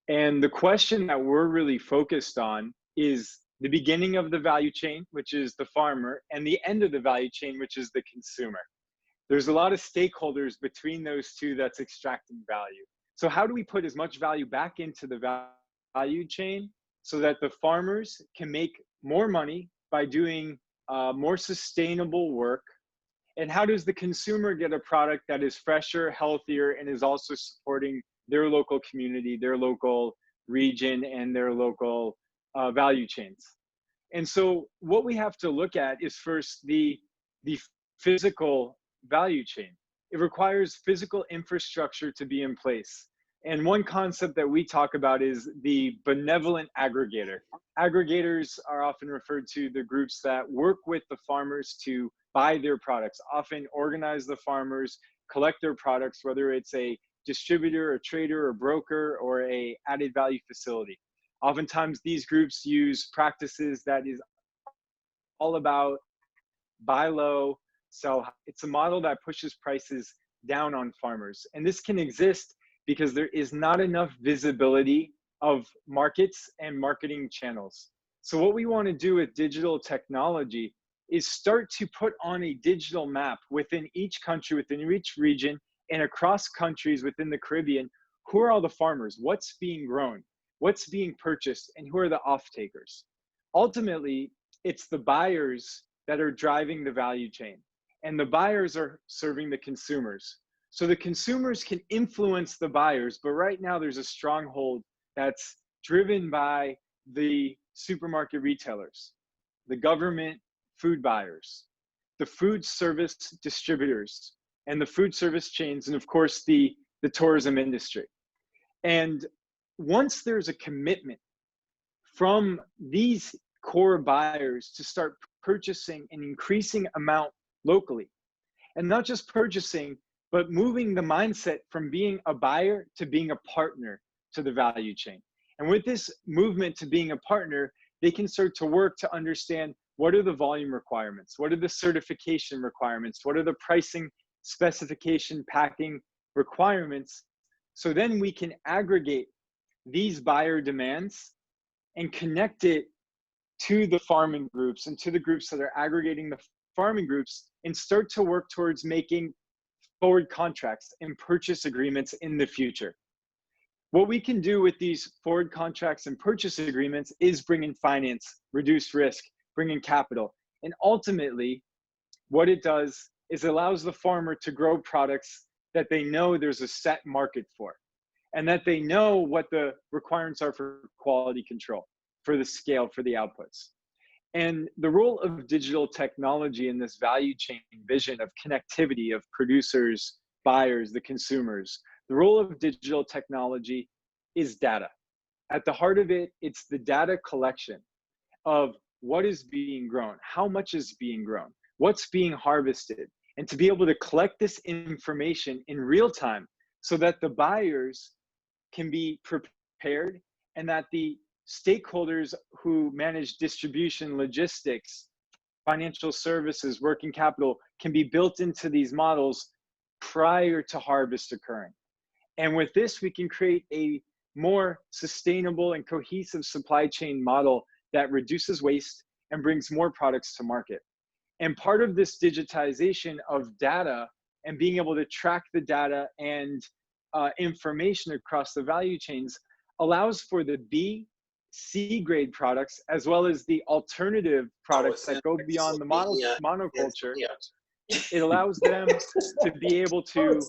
And the question that we're really focused on is the beginning of the value chain, which is the farmer, and the end of the value chain, which is the consumer. There's a lot of stakeholders between those two that's extracting value. So how do we put as much value back into the value chain so that the farmers can make more money by doing more sustainable work? And how does the consumer get a product that is fresher, healthier, and is also supporting their local community, their local region, and their local value chains? And so what we have to look at is first the physical value chain. It requires physical infrastructure to be in place. And one concept that we talk about is the benevolent aggregator. Aggregators are often referred to the groups that work with the farmers to buy their products, often organize the farmers, collect their products, whether it's a distributor, a trader, a broker, or a added value facility. Oftentimes these groups use practices that is all about buy low, sell high. It's a model that pushes prices down on farmers. And this can exist because there is not enough visibility of markets and marketing channels. So what we want to do with digital technology is start to put on a digital map within each country, within each region, and across countries within the Caribbean. Who are all the farmers? What's being grown? What's being purchased? And who are the off-takers? Ultimately, it's the buyers that are driving the value chain, and the buyers are serving the consumers. So the consumers can influence the buyers, but right now there's a stronghold that's driven by the supermarket retailers, the government food buyers, the food service distributors, and the food service chains, and of course the tourism industry. And once there's a commitment from these core buyers to start purchasing an increasing amount locally, and not just purchasing, but moving the mindset from being a buyer to being a partner to the value chain. And with this movement to being a partner, they can start to work to understand what are the volume requirements, what are the certification requirements, what are the pricing, specification, packing requirements. So then we can aggregate these buyer demands and connect it to the farming groups and to the groups that are aggregating the farming groups, and start to work towards making forward contracts and purchase agreements in the future. What we can do with these forward contracts and purchase agreements is bring in finance, reduce risk, bring in capital. And ultimately, what it does is allows the farmer to grow products that they know there's a set market for, and that they know what the requirements are for quality control, for the scale, for the outputs. And the role of digital technology in this value chain vision of connectivity of producers, buyers, the consumers, the role of digital technology is data. At the heart of it, it's the data collection of what is being grown, how much is being grown, what's being harvested, and to be able to collect this information in real time so that the buyers can be prepared, and that the stakeholders who manage distribution, logistics, financial services, working capital can be built into these models prior to harvest occurring. And with this, we can create a more sustainable and cohesive supply chain model that reduces waste and brings more products to market. And part of this digitization of data and being able to track the data and information across the value chains allows for the B, C grade products, as well as the alternative products that go beyond the monoculture. It allows them to be able to,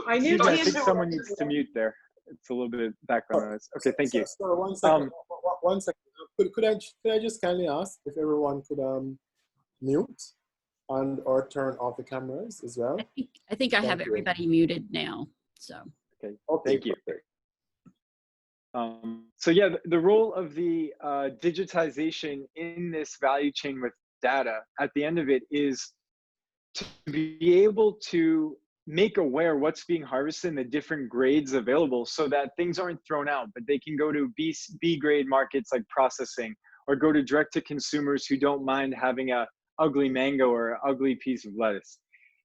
I knew I think someone needs to mute there. It's a little bit of background noise. Okay, thank you. Sorry, 1 second. 1 second. Could I just kindly ask if everyone could mute and or turn off the cameras as well? I think I have everybody muted now. So. Okay. Thank you. So yeah, the role of the digitization in this value chain with data at the end of it is to be able to make aware what's being harvested in the different grades available, so that things aren't thrown out, but they can go to B grade markets like processing, or go to direct to consumers who don't mind having a ugly mango or an ugly piece of lettuce.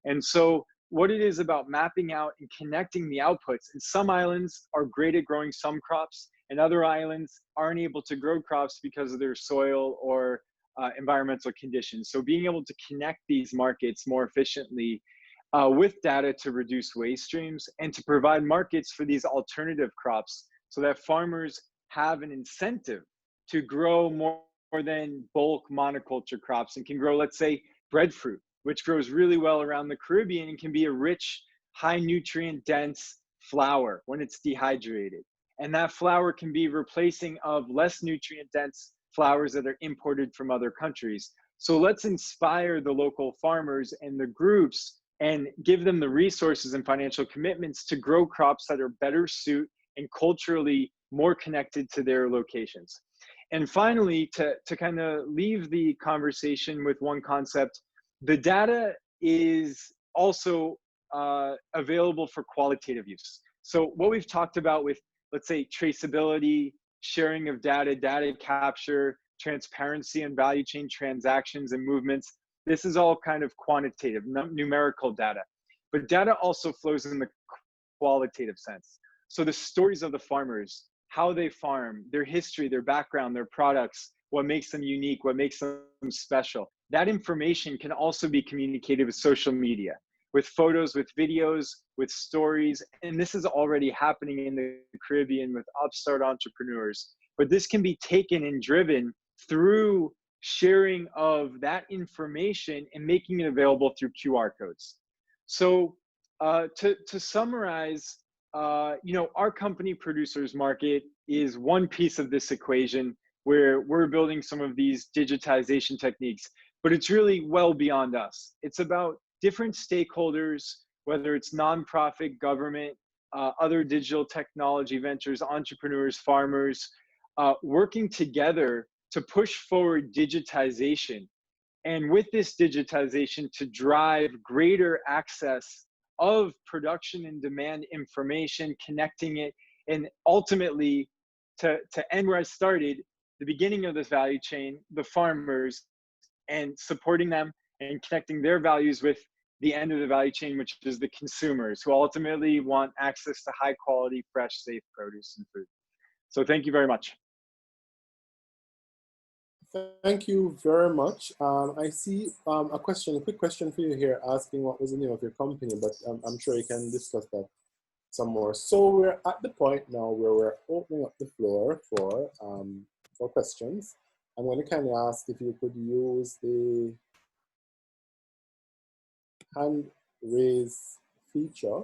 And so what it is about mapping out and connecting the outputs, and some islands are great at growing some crops, and other islands aren't able to grow crops because of their soil or environmental conditions. So being able to connect these markets more efficiently with data to reduce waste streams and to provide markets for these alternative crops, so that farmers have an incentive to grow more than bulk monoculture crops, and can grow, let's say, breadfruit, which grows really well around the Caribbean and can be a rich, high nutrient dense flour when it's dehydrated. And that flour can be replacing of less nutrient dense flours that are imported from other countries. So let's inspire the local farmers and the groups and give them the resources and financial commitments to grow crops that are better suited and culturally more connected to their locations. And finally, to kind of leave the conversation with one concept, the data is also available for qualitative use. So what we've talked about with, let's say, traceability, sharing of data, data capture, transparency and value chain transactions and movements, this is all kind of quantitative, numerical data. But data also flows in the qualitative sense. So the stories of the farmers, how they farm, their history, their background, their products, what makes them unique, what makes them special. That information can also be communicated with social media, with photos, with videos, with stories. And this is already happening in the Caribbean with upstart entrepreneurs. But this can be taken and driven through sharing of that information and making it available through QR codes. So to summarize, our company Producers Market is one piece of this equation where we're building some of these digitization techniques, but it's really well beyond us. It's about different stakeholders, whether it's nonprofit, government, other digital technology ventures, entrepreneurs, farmers, working together to push forward digitization. And with this digitization, to drive greater access of production and demand information, connecting it, and ultimately to end where I started, the beginning of this value chain, the farmers, and supporting them and connecting their values with the end of the value chain, which is the consumers, who ultimately want access to high quality, fresh, safe produce and food. So thank you very much. Thank you very much. I see a quick question for you here, asking what was the name of your company, but I'm sure you can discuss that some more. So we're at the point now where we're opening up the floor for questions. I'm going to kindly ask if you could use the hand raise feature,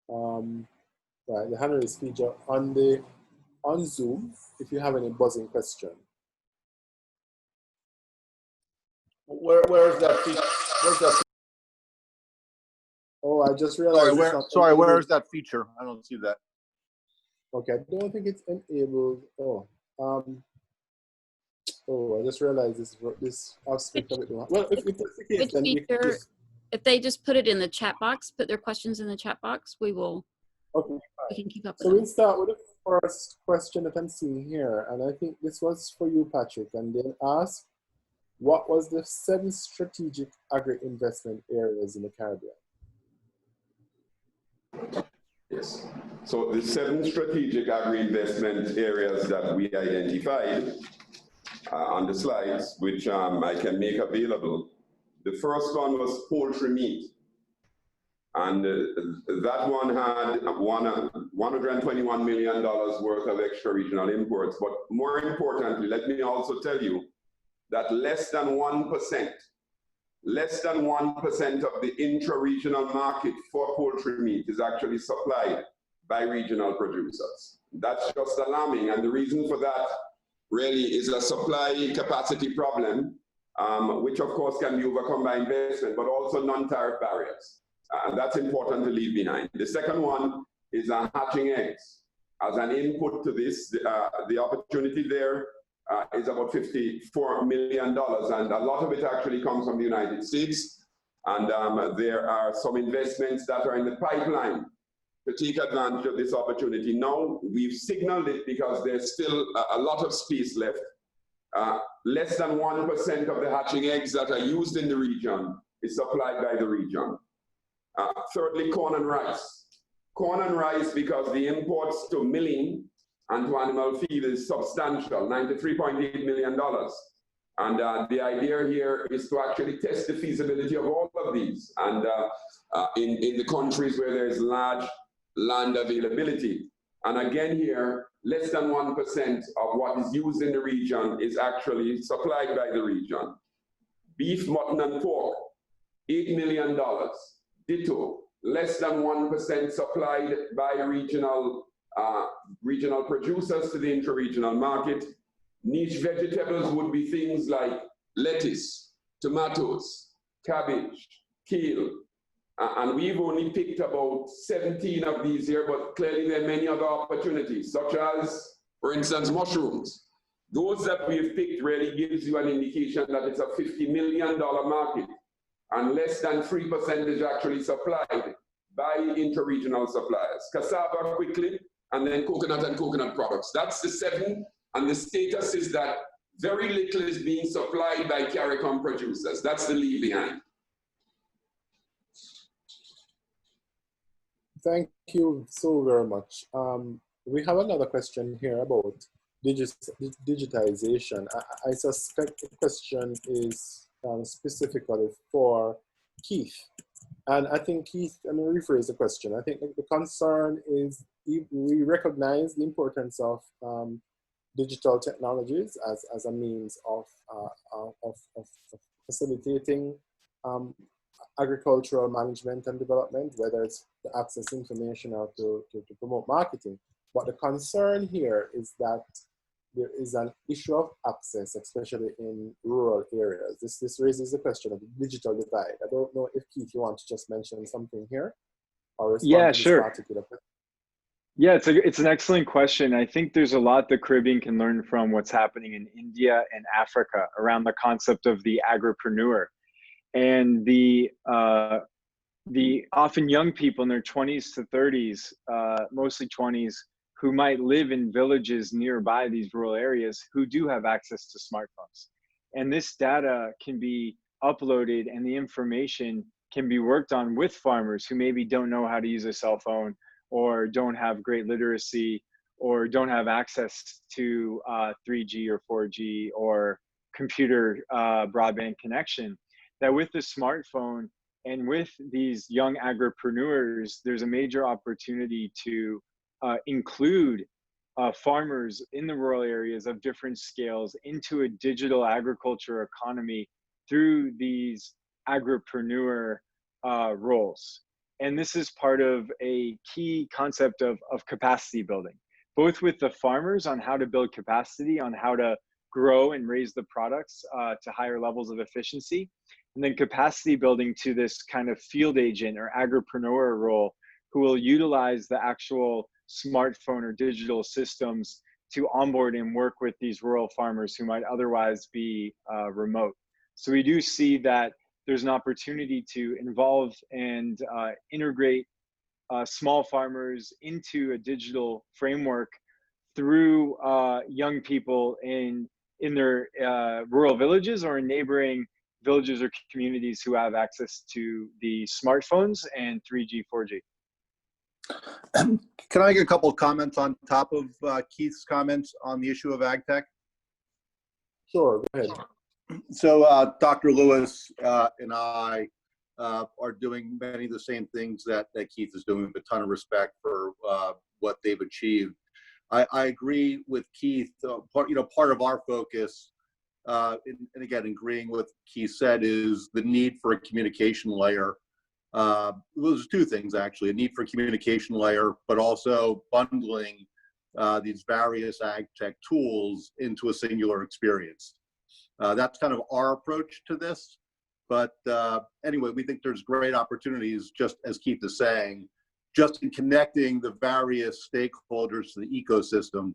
right, the hand raise feature on Zoom, if you have any buzzing question. Where's that feature? Where's that? Oh, I just realized. Where's that feature? I don't see that. Okay, I don't think it's enabled. Oh, I just realized this aspect of it. Well, if that's the case, then we can just, if they just put it in the chat box, put their questions in the chat box, we will. Okay. We can keep up with So them. we'll start with the first question that I'm seeing here, and I think this was for you, Patrick, and then ask, what was the 7 strategic agri-investment areas in the Caribbean? Yes. So the 7 strategic agri-investment areas that we identified on the slides, which I can make available. The first one was poultry meat. And that one had $121 million worth of extra regional imports. But more importantly, let me also tell you that less than 1% of the intra-regional market for poultry meat is actually supplied by regional producers. That's just alarming, and the reason for that really is a supply capacity problem, which of course can be overcome by investment, but also non-tariff barriers. And that's important to leave behind. The second one is hatching eggs. As an input to this, the opportunity there is about $54 million, and a lot of it actually comes from the United States. And there are some investments that are in the pipeline to take advantage of this opportunity. Now, we've signaled it because there's still a lot of space left. Less than 1% of the hatching eggs that are used in the region is supplied by the region. Thirdly, corn and rice. Corn and rice, because the imports to milling and to animal feed is substantial, $93.8 million. And the idea here is to actually test the feasibility of all of these. And in the countries where there's large land availability. And again here, less than 1% of what is used in the region is actually supplied by the region. Beef, mutton, and pork, $8 million. Ditto, less than 1% supplied by regional producers to the intra-regional market. Niche vegetables would be things like lettuce, tomatoes, cabbage, kale, and we've only picked about 17 of these here, but clearly there are many other opportunities, such as, for instance, mushrooms. Those that we've picked really gives you an indication that it's a $50 million market, and less than 3% is actually supplied by inter-regional suppliers. Cassava quickly, and then coconut and coconut products. That's the 7, and the status is that very little is being supplied by CARICOM producers. That's the leave behind. Thank you so very much. We have another question here about digitization. I suspect the question is specifically for Keith. And I think Keith, let me rephrase the question. I think the concern is we recognize the importance of digital technologies as a means of facilitating agricultural management and development, whether it's to access information or to promote marketing. But the concern here is that there is an issue of access, especially in rural areas. This raises the question of the digital divide. I don't know if Keith, you want to just mention something here or respond Yeah, to this sure. particular question. Yeah, it's an excellent question. I think there's a lot the Caribbean can learn from what's happening in India and Africa around the concept of the agripreneur and the often young people in their 20s to 30s, mostly 20s, who might live in villages nearby these rural areas who do have access to smartphones. And this data can be uploaded and the information can be worked on with farmers who maybe don't know how to use a cell phone or don't have great literacy or don't have access to 3G or 4G or computer broadband connection. That with the smartphone and with these young agripreneurs, there's a major opportunity to include farmers in the rural areas of different scales into a digital agriculture economy through these agripreneur roles. And this is part of a key concept of capacity building, both with the farmers on how to build capacity, on how to grow and raise the products to higher levels of efficiency, and then capacity building to this kind of field agent or agripreneur role who will utilize the actual smartphone or digital systems to onboard and work with these rural farmers who might otherwise be remote. So we do see that there's an opportunity to involve and integrate small farmers into a digital framework through young people in their rural villages or in neighboring villages or communities who have access to the smartphones and 3G, 4G. Can I get a couple of comments on top of Keith's comments on the issue of ag tech? Sure, go ahead. So Dr. Lewis and I are doing many of the same things that Keith is doing, with a ton of respect for what they've achieved. I agree with Keith. Part of our focus, and again, agreeing with what Keith said, is the need for a communication layer. There's two things, actually: a need for a communication layer, but also bundling these various ag tech tools into a singular experience. That's kind of our approach to this. But anyway, we think there's great opportunities, just as Keith is saying, just in connecting the various stakeholders to the ecosystem,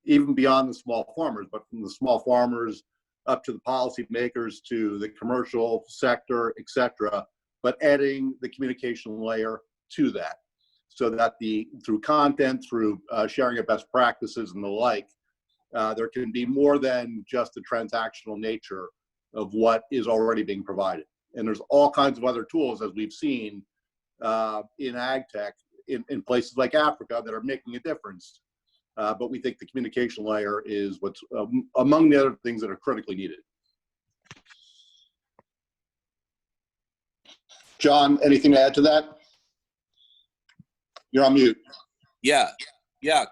even beyond the small farmers, but from the small farmers up to the policymakers, to the commercial sector, et cetera, but adding the communication layer to that, so that through content, through sharing of best practices and the like, there can be more than just the transactional nature of what is already being provided. And there's all kinds of other tools, as we've seen in ag tech in places like Africa, that are making a difference. But we think the communication layer is what's among the other things that are critically needed. John, anything to add to that? You're on mute. Yeah.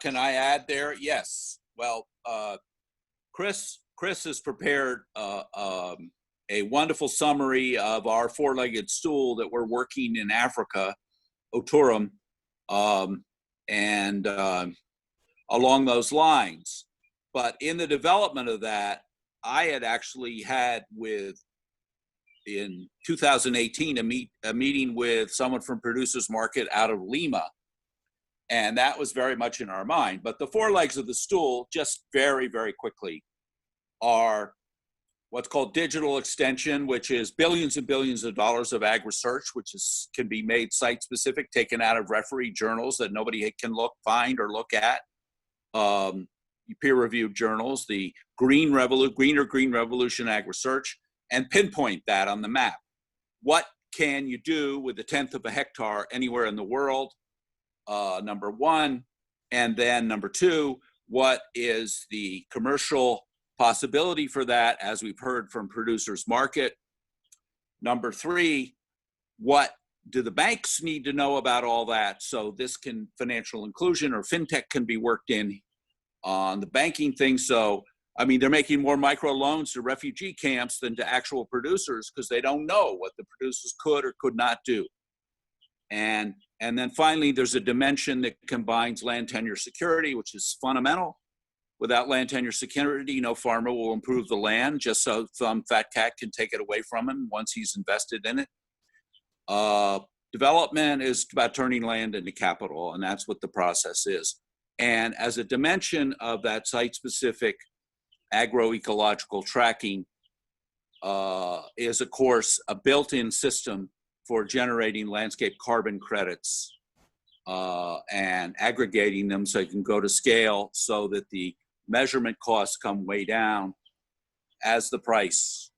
Can I add there? Yes. Well, Chris has prepared a wonderful summary of our four-legged stool that we're working in Africa, Oturum, and along those lines. But in the development of that, I had actually had in 2018 a meeting with someone from Producers Market out of Lima. And that was very much in our mind. But the four legs of the stool, just very, very quickly, are what's called digital extension, which is billions and billions of dollars of ag research, which can be made site-specific, taken out of referee journals that nobody can find or look at, peer-reviewed journals, the Green Revolution Ag Research, and pinpoint that on the map. What can you do with a tenth of a hectare anywhere in the world? Number one. And then number two, what is the commercial possibility for that, as we've heard from Producers Market? Number three, what do the banks need to know about all that? So financial inclusion or fintech can be worked in on the banking thing. So, I mean, they're making more micro loans to refugee camps than to actual producers, because they don't know what the producers could or could not do. And then finally, there's a dimension that combines land tenure security, which is fundamental, Without land tenure security, no farmer will improve the land just so some fat cat can take it away from him once he's invested in it. Development is about turning land into capital, and that's what the process is. And as a dimension of that site-specific agroecological tracking is, of course, a built-in system for generating landscape carbon credits and aggregating them so you can go to scale so that the measurement costs come way down as the price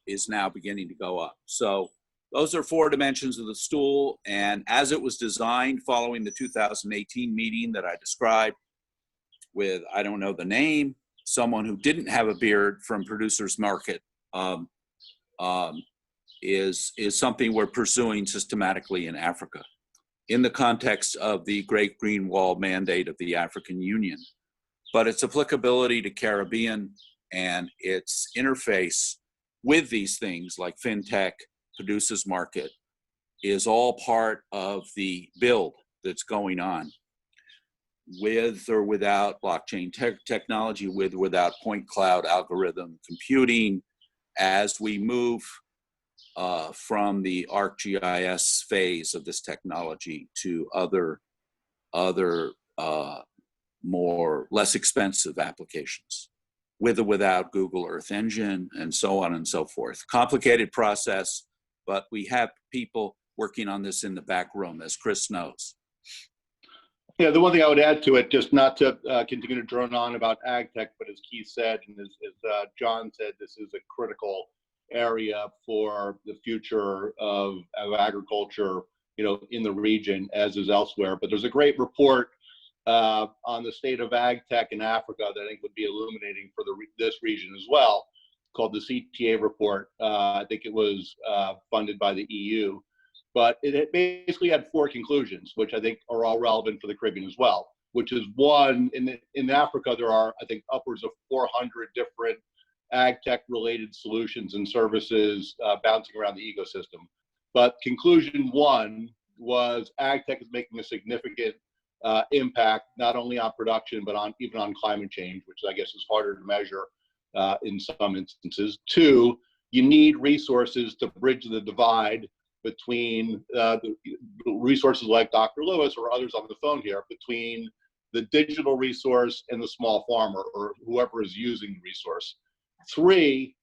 is now beginning to go up. So those are 4 dimensions of the stool. And as it was designed following the 2018 meeting that I described with, I don't know the name, someone who didn't have a beard from Producers Market, is something we're pursuing systematically in Africa in the context of the Great Green Wall mandate of the African Union. But its applicability to Caribbean and its interface with these things like fintech, Producers Market, is all part of the build that's going on with or without blockchain technology, with or without point cloud algorithm computing, as we move from the ArcGIS phase of this technology to other more less expensive applications, with or without Google Earth Engine, and so on and so forth. Complicated process, but we have people working on this in the back room, as Chris knows. Yeah, the one thing I would add to it, just not to continue to drone on about ag tech, but as Keith said, and as John said, this is a critical area for the future of agriculture, in the region as is elsewhere. But there's a great report on the state of ag tech in Africa that I think would be illuminating for this region as well, called the CTA report. I think it was funded by the EU, but it basically had 4 conclusions, which I think are all relevant for the Caribbean as well. Which is one, in Africa there are, I think, upwards of 400 different ag tech related solutions and services bouncing around the ecosystem. But conclusion 1 was ag tech is making a significant impact, not only on production, but even on climate change, which I guess is harder to measure in some instances. 2, you need resources to bridge the divide between the resources like Dr. Lewis or others on the phone here, between the digital resource and the small farmer or whoever is using the resource. 3,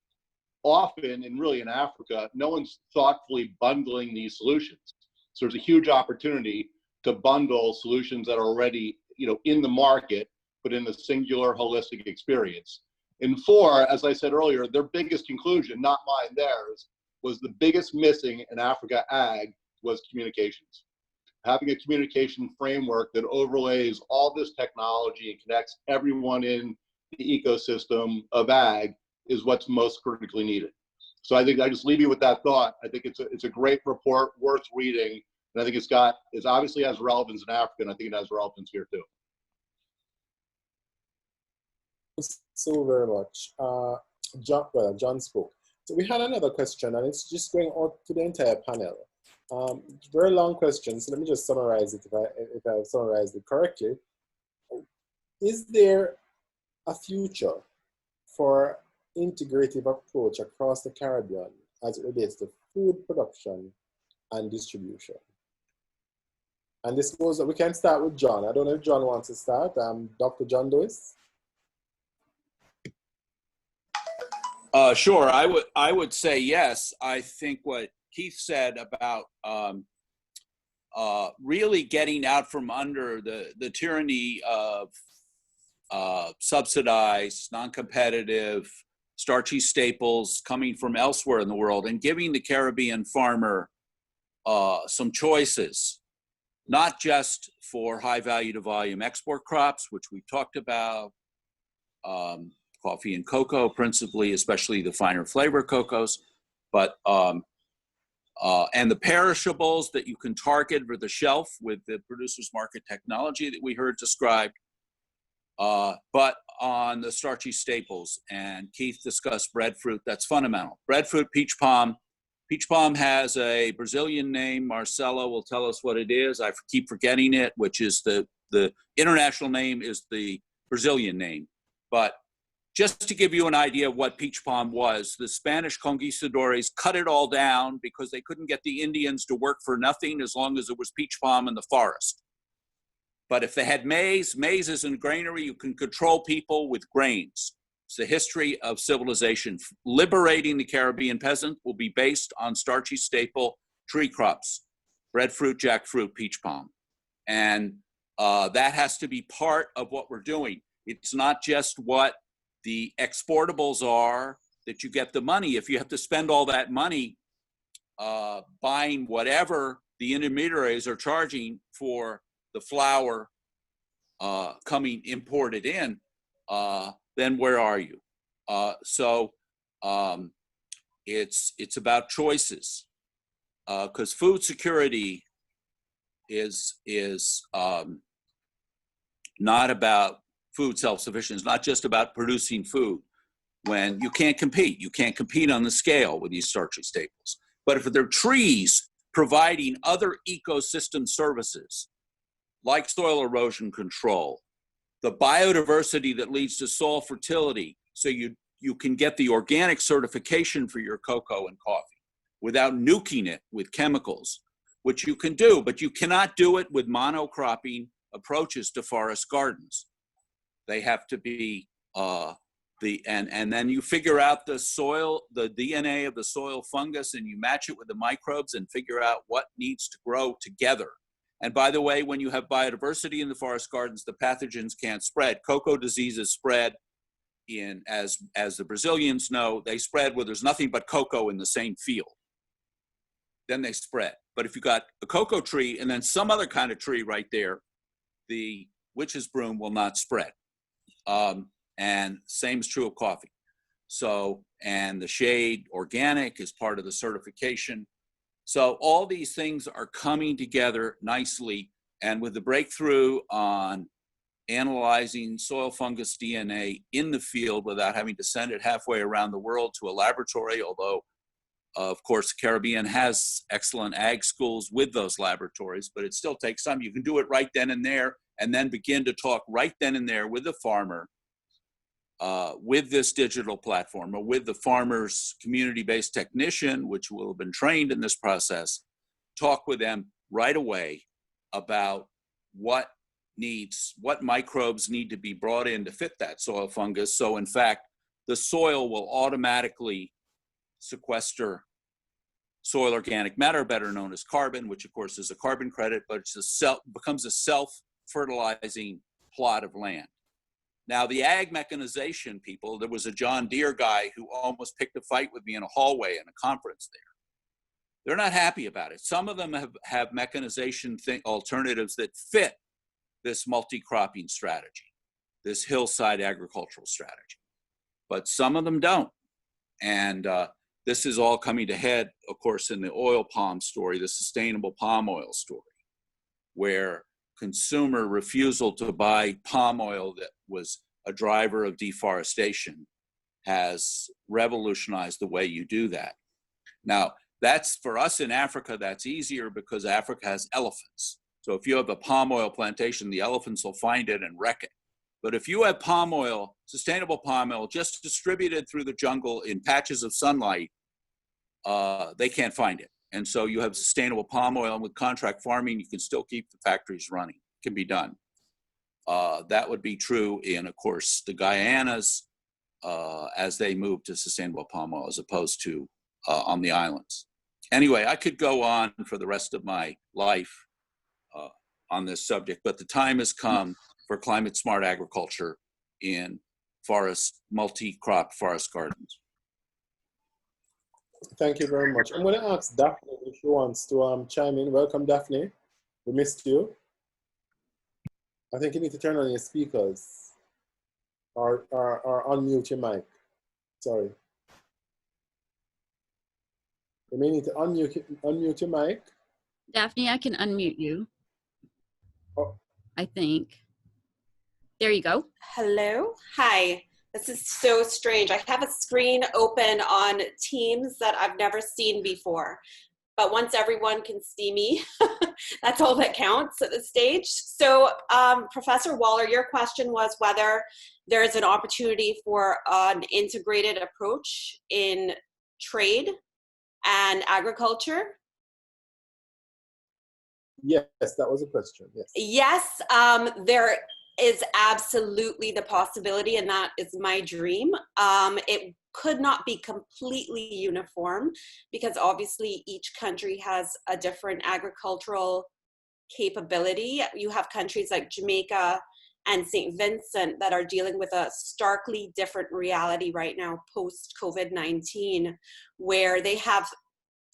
often, and really in Africa, no one's thoughtfully bundling these solutions. So there's a huge opportunity to bundle solutions that are already, in the market, but in the singular holistic experience. And 4, as I said earlier, their biggest conclusion, not mine, theirs, was the biggest missing in Africa ag was communications. Having a communication framework that overlays all this technology and connects everyone in the ecosystem of ag is what's most critically needed. So I think I just leave you with that thought. I think it's a great report, worth reading, and I think it obviously has relevance in Africa, and I think it has relevance here too. So very much. John spoke. So we had another question, and it's just going out to the entire panel. Very long question, so let me just summarize it if I've summarized it correctly. Is there a future for integrative approach across the Caribbean as it relates to food production and distribution? And this goes, we can start with John. I don't know if John wants to start. Dr. John Lewis. Sure, I would say yes. I think what Keith said about really getting out from under the tyranny of subsidized, non-competitive, starchy staples coming from elsewhere in the world and giving the Caribbean farmer some choices, not just for high value to volume export crops, which we talked about, coffee and cocoa principally, especially the finer flavor cocos, but and the perishables that you can target for the shelf with the Producers Market technology that we heard described, but on the starchy staples. And Keith discussed breadfruit. That's fundamental. Breadfruit, peach palm. Peach palm has a Brazilian name. Marcelo will tell us what it is. I keep forgetting it, which is the international name is the Brazilian name. But just to give you an idea of what peach palm was, the Spanish conquistadores cut it all down because they couldn't get the Indians to work for nothing as long as there was peach palm in the forest. But if they had maize, maize is in granary, you can control people with grains. It's the history of civilization. Liberating the Caribbean peasant will be based on starchy staple tree crops, breadfruit, jackfruit, peach palm. And that has to be part of what we're doing. It's not just what the exportables are that you get the money. If you have to spend all that money buying whatever the intermediaries are charging for the flour coming imported in, then where are you? So it's about choices, because food security is not about food self-sufficiency. It's not just about producing food. When you can't compete on the scale with these starchy staples. But if there are trees providing other ecosystem services, like soil erosion control, the biodiversity that leads to soil fertility, so you can get the organic certification for your cocoa and coffee without nuking it with chemicals, which you can do, but you cannot do it with monocropping approaches to forest gardens. They have to be and then you figure out the soil, the DNA of the soil fungus, and you match it with the microbes and figure out what needs to grow together. And by the way, when you have biodiversity in the forest gardens, the pathogens can't spread. Cocoa diseases spread as the Brazilians know, they spread where there's nothing but cocoa in the same field. Then they spread. But if you got a cocoa tree and then some other kind of tree right there, the witch's broom will not spread. And same is true of coffee. So, and the shade organic is part of the certification. So all these things are coming together nicely. And with the breakthrough on analyzing soil fungus DNA in the field without having to send it halfway around the world to a laboratory, although of course the Caribbean has excellent ag schools with those laboratories, but it still takes time. You can do it right then and there, and then begin to talk right then and there with the farmer, with this digital platform, or with the farmer's community-based technician, which will have been trained in this process. Talk with them right away about what microbes need to be brought in to fit that soil fungus. So in fact, the soil will automatically sequester soil organic matter, better known as carbon, which of course is a carbon credit, but becomes a self-fertilizing plot of land. Now, the ag mechanization people, there was a John Deere guy who almost picked a fight with me in a hallway in a conference there. They're not happy about it. Some of them have mechanization alternatives that fit this multi-cropping strategy, this hillside agricultural strategy. But some of them don't. And this is all coming to head, of course, in the oil palm story, the sustainable palm oil story, where consumer refusal to buy palm oil that was a driver of deforestation has revolutionized the way you do that. Now, that's for us in Africa, that's easier because Africa has elephants. So if you have a palm oil plantation, the elephants will find it and wreck it. But if you have palm oil, sustainable palm oil, just distributed through the jungle in patches of sunlight, they can't find it. And so you have sustainable palm oil, and with contract farming, you can still keep the factories running. It can be done. That would be true in, of course, the Guyanas as they move to sustainable palm oil as opposed to on the islands. Anyway, I could go on for the rest of my life on this subject, but the time has come for climate smart agriculture in multi-crop forest gardens. Thank you very much. I'm going to ask Daphne if she wants to chime in. Welcome, Daphne. We missed you. I think you need to turn on your speakers or unmute your mic. Sorry. You may need to unmute your mic. Daphne, I can unmute you. Oh. I think. There you go. Hello. Hi. This is so strange. I have a screen open on Teams that I've never seen before. But once everyone can see me, that's all that counts at this stage. So Professor Waller, your question was whether there's an opportunity for an integrated approach in trade and agriculture. Yes, that was a question. Yes. Yes, there is absolutely the possibility, and that is my dream. It could not be completely uniform because obviously each country has a different agricultural capability. You have countries like Jamaica and St. Vincent that are dealing with a starkly different reality right now post COVID-19, where they have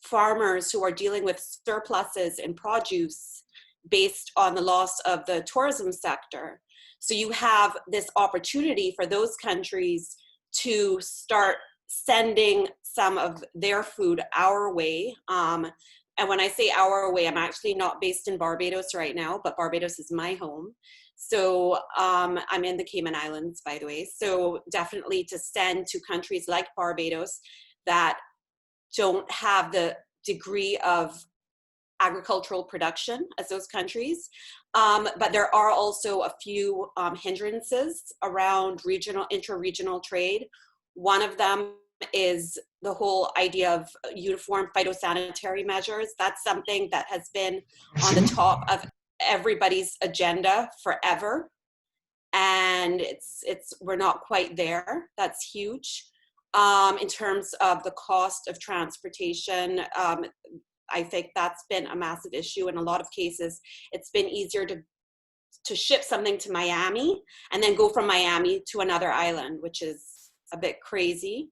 farmers who are dealing with surpluses in produce based on the loss of the tourism sector. So you have this opportunity for those countries to start sending some of their food our way. And when I say our way, I'm actually not based in Barbados right now, but Barbados is my home. So I'm in the Cayman Islands, by the way. So definitely to send to countries like Barbados that don't have the degree of agricultural production as those countries. But there are also a few hindrances around intra-regional trade. One of them is the whole idea of uniform phytosanitary measures. That's something that has been on the top of everybody's agenda forever. And we're not quite there. That's huge. In terms of the cost of transportation, I think that's been a massive issue. In a lot of cases, it's been easier to ship something to Miami and then go from Miami to another island, which is a bit crazy.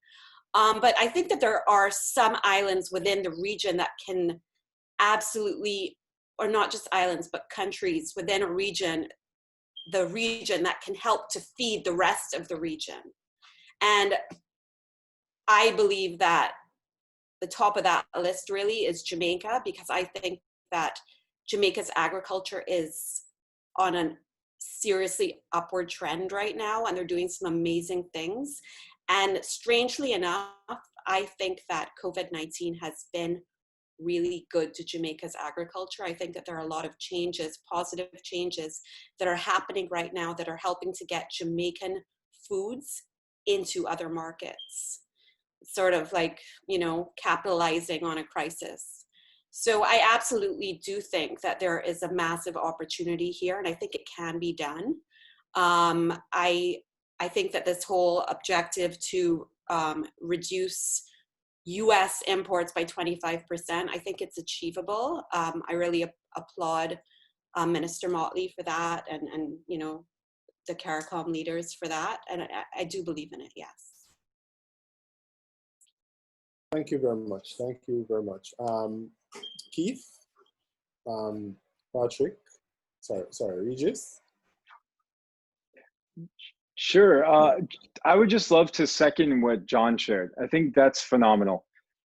But I think that there are some islands within the region that can absolutely, or not just islands, but countries within a region, the region that can help to feed the rest of the region. And I believe that the top of that list really is Jamaica, because I think that Jamaica's agriculture is on a seriously upward trend right now, and they're doing some amazing things. And strangely enough, I think that COVID-19 has been really good to Jamaica's agriculture. I think that there are a lot of changes, positive changes that are happening right now that are helping to get Jamaican foods into other markets. Sort of like, capitalizing on a crisis. So I absolutely do think that there is a massive opportunity here, and I think it can be done. I think that this whole objective to reduce US imports by 25%, I think it's achievable. I really applaud Minister Motley for that, and the CARICOM leaders for that, and I do believe in it, yes. Thank you very much. Thank you very much. Keith, Patrick, sorry, Regis. Sure. I would just love to second what John shared. I think that's phenomenal.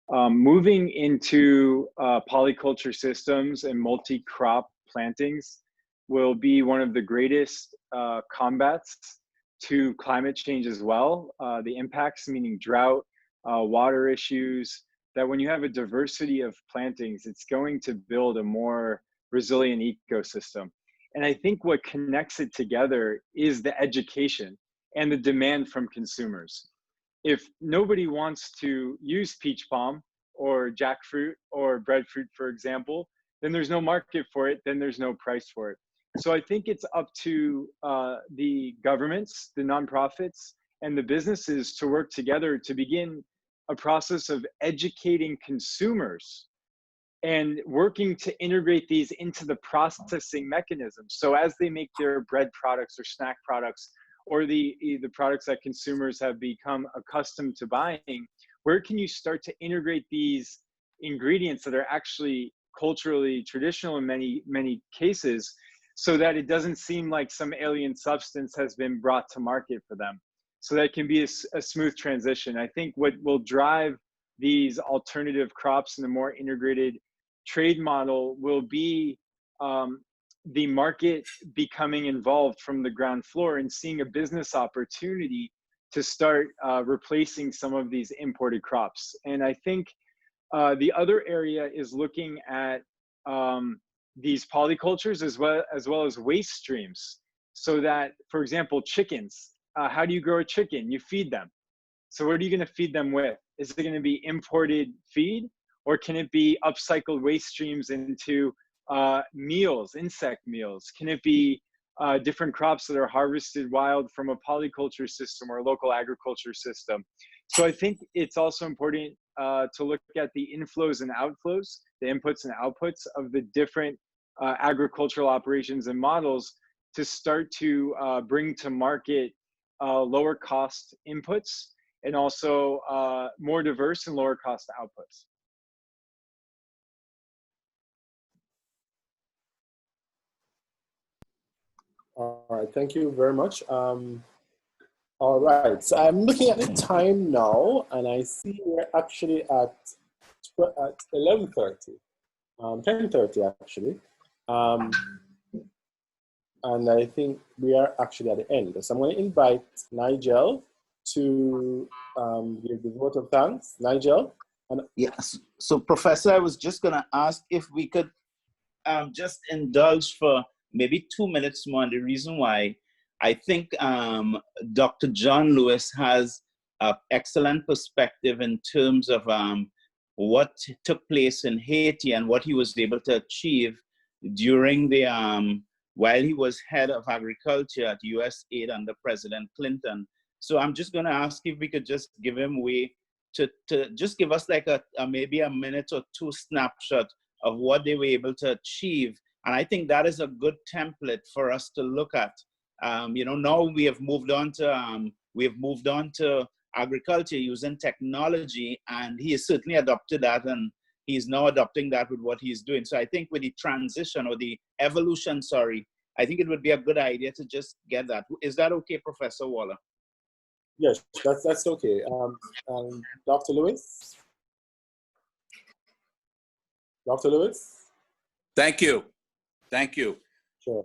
Moving into polyculture systems and multi-crop plantings will be one of the greatest combats to climate change as well. The impacts, meaning drought, water issues, that when you have a diversity of plantings, it's going to build a more resilient ecosystem. And I think what connects it together is the education and the demand from consumers. If nobody wants to use peach palm or jackfruit or breadfruit, for example, then there's no market for it, then there's no price for it. So I think it's up to the governments, the nonprofits, and the businesses to work together to begin a process of educating consumers and working to integrate these into the processing mechanisms. So as they make their bread products or snack products, or the products that consumers have become accustomed to buying, where can you start to integrate these ingredients that are actually culturally traditional in many cases, so that it doesn't seem like some alien substance has been brought to market for them? So that can be a smooth transition. I think what will drive these alternative crops in a more integrated trade model will be the market becoming involved from the ground floor and seeing a business opportunity to start replacing some of these imported crops. And I think the other area is looking at these polycultures as well as waste streams, so that, for example, chickens. how do you grow a chicken? You feed them. So what are you going to feed them with? Is it going to be imported feed, or can it be upcycled waste streams into meals, insect meals? Can it be different crops that are harvested wild from a polyculture system or a local agriculture system? So I think it's also important to look at the inflows and outflows, the inputs and outputs of the different agricultural operations and models to start to bring to market lower cost inputs and also more diverse and lower cost outputs. All right, thank you very much. All right, so I'm looking at the time now, and I see we're actually at 11:30, 10:30 actually. And I think we are actually at the end. So I'm going to invite Nigel to give the vote of thanks. Nigel? Yes. So, Professor, I was just going to ask if we could just indulge for maybe 2 minutes more. And the reason why I think Dr. John Lewis has an excellent perspective in terms of what took place in Haiti and what he was able to achieve during the while he was head of agriculture at USAID under President Clinton. So I'm just going to ask if we could just give him way to just give us like a maybe a minute or two snapshot of what they were able to achieve. And I think that is a good template for us to look at. You know, now we have moved on to agriculture using technology, and he has certainly adopted that, and he's now adopting that with what he's doing. So I think with the transition or the evolution, sorry, I think it would be a good idea to just get that. Is that okay, Professor Waller? Yes, that's okay. Dr. Lewis? Dr. Lewis? Thank you. Thank you. Sure.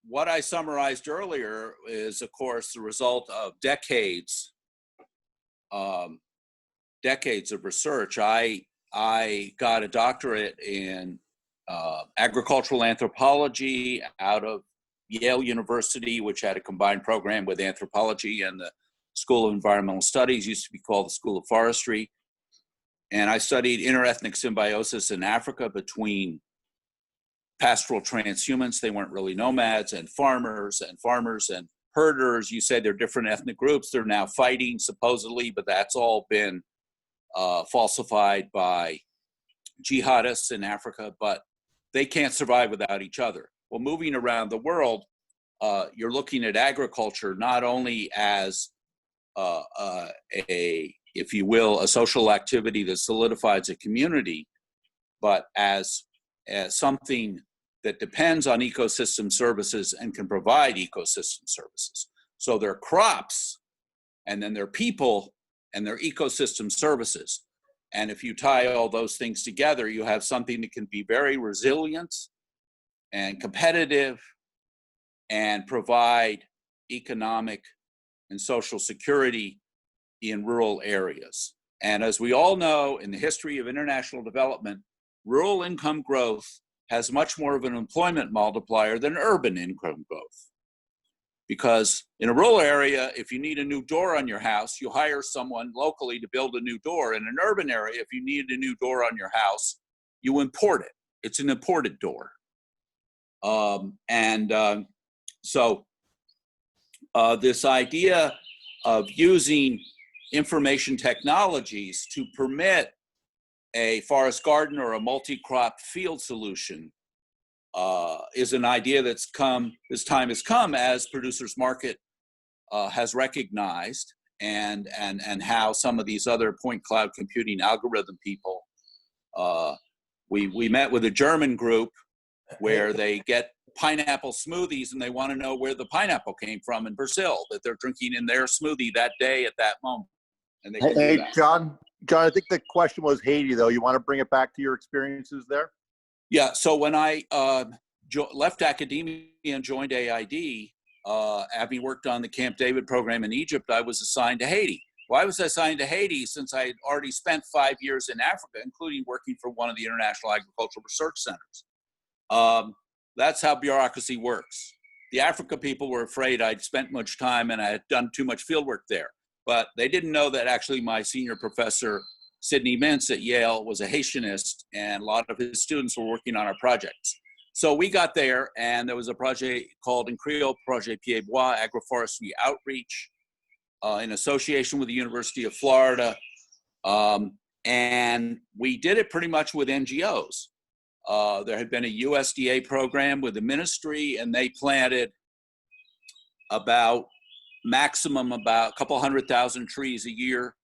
What I summarized earlier is, of course, the result of decades of research. I got a doctorate in agricultural anthropology out of Yale University, which had a combined program with anthropology and the School of Environmental Studies, used to be called the School of Forestry. And I studied interethnic symbiosis in Africa between pastoral transhumans, they weren't really nomads, and farmers and herders. You say they're different ethnic groups. They're now fighting supposedly, but that's all been falsified by jihadists in Africa, but they can't survive without each other. Well, moving around the world, you're looking at agriculture not only as if you will, a social activity that solidifies a community, but as something that depends on ecosystem services and can provide ecosystem services. So there are crops, and then there are people, and there are ecosystem services. And if you tie all those things together, you have something that can be very resilient and competitive and provide economic and social security in rural areas. And as we all know, in the history of international development, rural income growth has much more of an employment multiplier than urban income growth. Because in a rural area, if you need a new door on your house, you hire someone locally to build a new door. In an urban area, if you need a new door on your house, you import it. It's an imported door. So this idea of using information technologies to permit a forest garden or a multi-crop field solution is an idea that's come, this time has come as Producers Market has recognized, and how some of these other point cloud computing algorithm people, we met with a German group where they get pineapple smoothies and they want to know where the pineapple came from in Brazil that they're drinking in their smoothie that day at that moment. And they Hey, John, I think the question was Haiti, though. You want to bring it back to your experiences there? Yeah, so when I left academia and joined AID, having worked on the Camp David program in Egypt, I was assigned to Haiti. Why was I assigned to Haiti? Since I had already spent 5 years in Africa, including working for one of the International Agricultural Research Centers. That's how bureaucracy works. the Africa people were afraid I'd spent much time and I had done too much field work there. But they didn't know that actually my senior professor, Sidney Mintz at Yale, was a Haitianist, and a lot of his students were working on our projects. So we got there, and there was a project called in Creole, Projet Pied Bois, Agroforestry Outreach, in association with the University of Florida. And we did it pretty much with NGOs. There had been a USDA program with the ministry, and they planted about a couple 100,000 trees a year.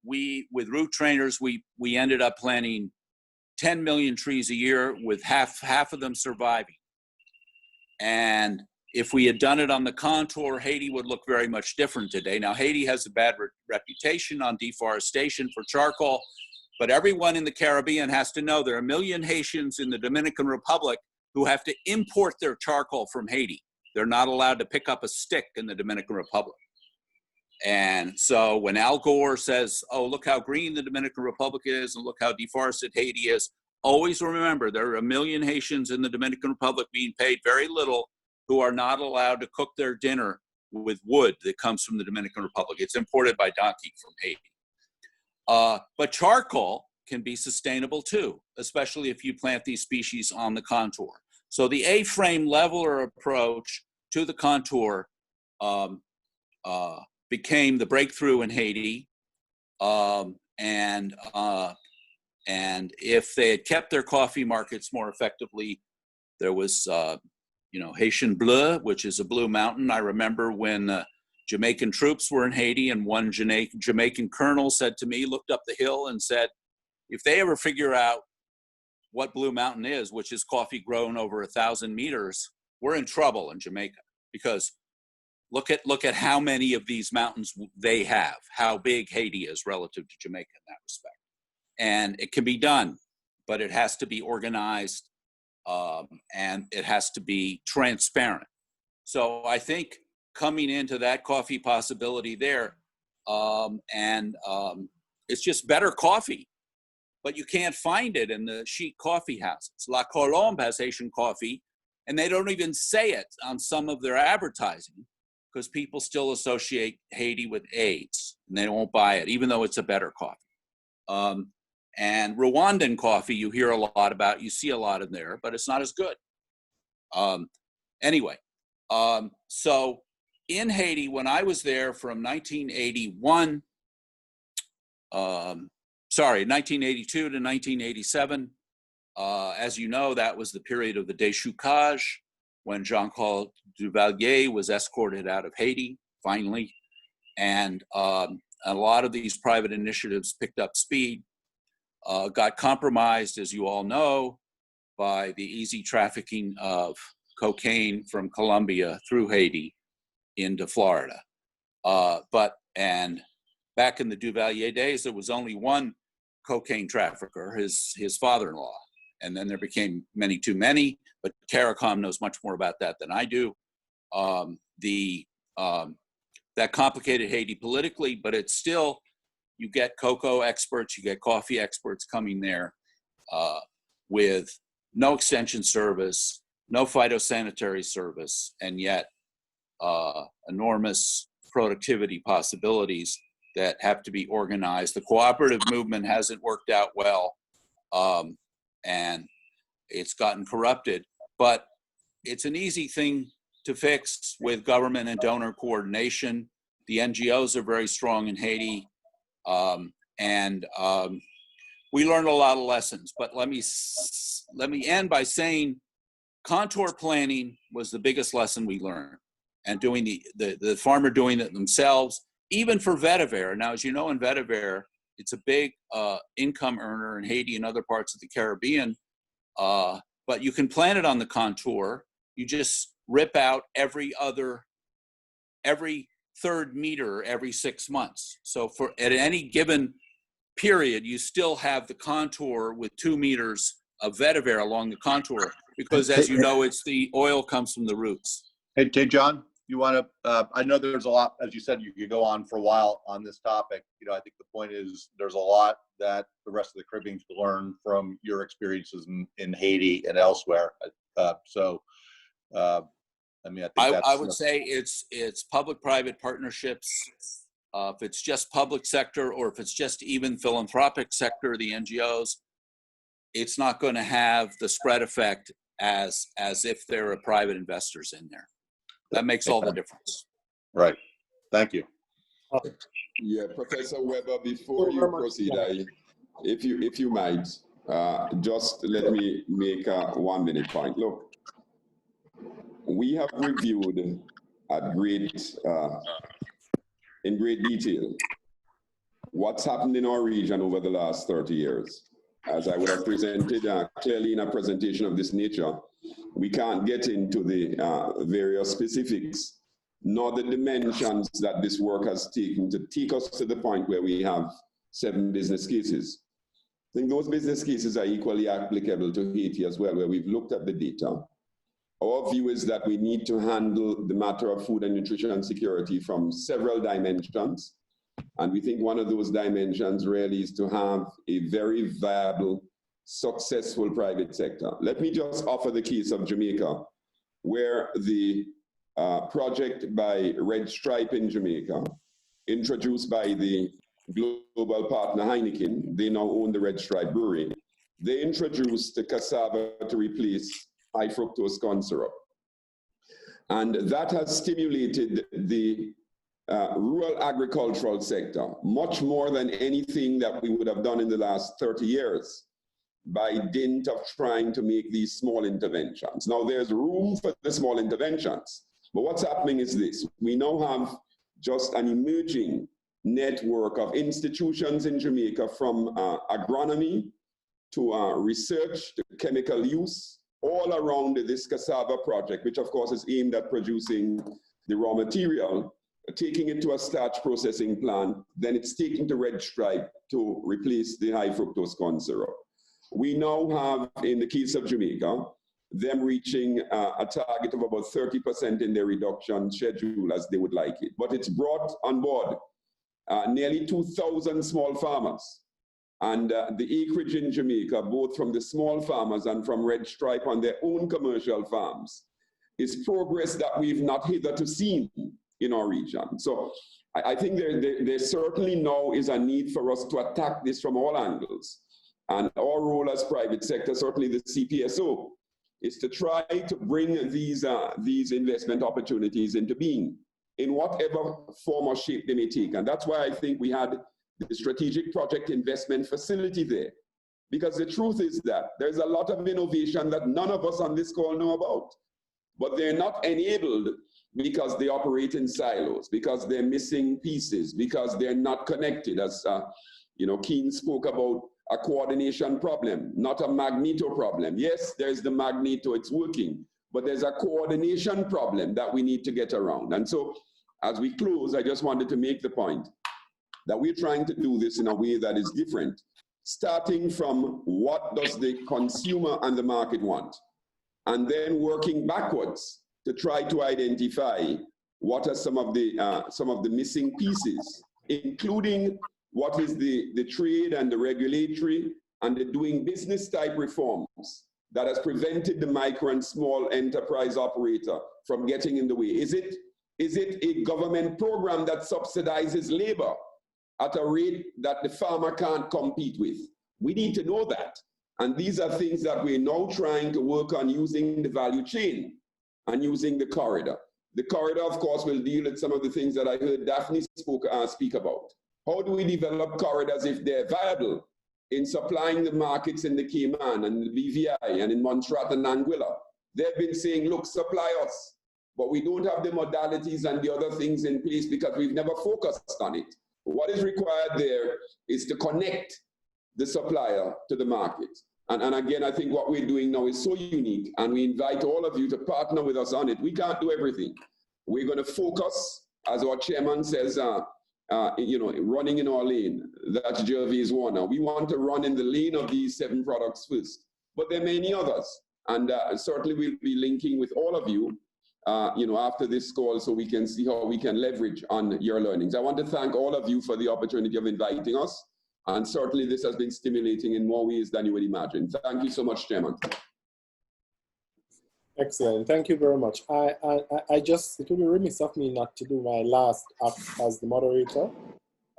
We, with root trainers, we ended up planting 10 million trees a year, with half of them surviving. And if we had done it on the contour, Haiti would look very much different today. Now, Haiti has a bad reputation on deforestation for charcoal, but everyone in the Caribbean has to know there are 1 million Haitians in the Dominican Republic who have to import their charcoal from Haiti. They're not allowed to pick up a stick in the Dominican Republic. And so when Al Gore says, oh, look how green the Dominican Republic is and look how deforested Haiti is, always remember there are 1 million Haitians in the Dominican Republic being paid very little who are not allowed to cook their dinner with wood that comes from the Dominican Republic. It's imported by donkey from Haiti. But charcoal can be sustainable too, especially if you plant these species on the contour. So the A-frame leveler approach to the contour became the breakthrough in Haiti. And if they had kept their coffee markets more effectively, there was, Haitian Bleu, which is a blue mountain. I remember when Jamaican troops were in Haiti, and one Jamaican colonel said to me, looked up the hill and said, if they ever figure out what Blue Mountain is, which is coffee grown over 1,000 meters, we're in trouble in Jamaica, because look at how many of these mountains they have, how big Haiti is relative to Jamaica in that respect. And it can be done, but it has to be organized, and it has to be transparent. So I think coming into that coffee possibility there, it's just better coffee, but you can't find it in the chic coffee houses. La Colombe has Haitian coffee, and they don't even say it on some of their advertising, because people still associate Haiti with AIDS, and they won't buy it, even though it's a better coffee. And Rwandan coffee, you hear a lot about, you see a lot in there, but it's not as good. So in Haiti, when I was there from 1982 to 1987, as you know, that was the period of the déchoucage, when Jean-Claude Duvalier was escorted out of Haiti, finally. And a lot of these private initiatives picked up speed, got compromised, as you all know, by the easy trafficking of cocaine from Colombia through Haiti into Florida. And back in the Duvalier days, there was only one cocaine trafficker, his father-in-law. And then there became many too many, but CARICOM knows much more about that than I do. That complicated Haiti politically, but it's still, you get cocoa experts, you get coffee experts coming there with no extension service, no phytosanitary service, and yet enormous productivity possibilities that have to be organized. The cooperative movement hasn't worked out well, and it's gotten corrupted, but it's an easy thing to fix with government and donor coordination. The NGOs are very strong in Haiti, and we learned a lot of lessons. But let me end by saying contour planning was the biggest lesson we learned, and doing the farmer doing it themselves, even for vetiver. Now, as you know, in vetiver, it's a big income earner in Haiti and other parts of the Caribbean, but you can plant it on the contour. You just rip out every third meter every 6 months. So at any given period, you still have the contour with 2 meters of vetiver along the contour, because as you know, it's the oil comes from the roots. Hey, John, you want to, I know there's a lot, as you said, you could go on for a while on this topic. I think the point is there's a lot that the rest of the Caribbean can learn from your experiences in Haiti and elsewhere. I mean, I think that's. I would say it's public-private partnerships. If it's just public sector, or if it's just even philanthropic sector, the NGOs, it's not going to have the spread effect as if there are private investors in there. That makes all the difference. Right. Thank you. Yeah, Professor Weber, before you proceed, if you might, just let me make a 1 minute point. Look, we have reviewed in great detail what's happened in our region over the last 30 years. As I would have presented clearly in a presentation of this nature, we can't get into the various specifics, nor the dimensions that this work has taken to take us to the point where we have 7 business cases. I think those business cases are equally applicable to Haiti as well, where we've looked at the data. Our view is that we need to handle the matter of food and nutrition security from several dimensions. And we think one of those dimensions really is to have a very viable, successful private sector. Let me just offer the case of Jamaica, where the project by Red Stripe in Jamaica, introduced by the global partner Heineken, they now own the Red Stripe Brewery. They introduced the cassava to replace high fructose corn syrup. And that has stimulated the rural agricultural sector much more than anything that we would have done in the last 30 years by dint of trying to make these small interventions. Now, there's room for the small interventions, but what's happening is this. We now have just an emerging network of institutions in Jamaica, from agronomy to research to chemical use, all around this cassava project, which of course is aimed at producing the raw material, taking it to a starch processing plant, then it's taken to Red Stripe to replace the high fructose corn syrup. We now have, in the case of Jamaica, them reaching a target of about 30% in their reduction schedule as they would like it. But it's brought on board nearly 2,000 small farmers. And the acreage in Jamaica, both from the small farmers and from Red Stripe on their own commercial farms, is progress that we've not hitherto seen in our region. So I think there certainly now is a need for us to attack this from all angles. And our role as private sector, certainly the CPSO, is to try to bring these investment opportunities into being in whatever form or shape they may take. And that's why I think we had the Strategic Project Investment Facility there. Because the truth is that there's a lot of innovation that none of us on this call know about. But they're not enabled because they operate in silos, because they're missing pieces, because they're not connected. As Keen spoke about a coordination problem, not a magneto problem. Yes, there's the magneto, it's working, but there's a coordination problem that we need to get around. And so as we close, I just wanted to make the point that we're trying to do this in a way that is different, starting from what does the consumer and the market want, and then working backwards to try to identify what are some of the missing pieces, including what is the trade and the regulatory and the doing business type reforms that has prevented the micro and small enterprise operator from getting in the way. Is it a government program that subsidizes labor at a rate that the farmer can't compete with? We need to know that. And these are things that we're now trying to work on using the value chain and using the corridor. The corridor, of course, will deal with some of the things that I heard Daphne speak about. How do we develop corridors if they're viable in supplying the markets in the Cayman and the BVI and in Montserrat and Anguilla? They've been saying, look, supply us, but we don't have the modalities and the other things in place because we've never focused on it. What is required there is to connect the supplier to the market. And again, I think what we're doing now is so unique, and we invite all of you to partner with us on it. We can't do everything. We're going to focus, as our chairman says, running in our lane. That's Jervis Warner. We want to run in the lane of these 7 products first, but there are many others. And certainly we'll be linking with all of you after this call, so we can see how we can leverage on your learnings. I want to thank all of you for the opportunity of inviting us. And certainly this has been stimulating in more ways than you would imagine. Thank you so much, Chairman. Excellent. Thank you very much. I just, it would be remiss of me not to do my last act as the moderator.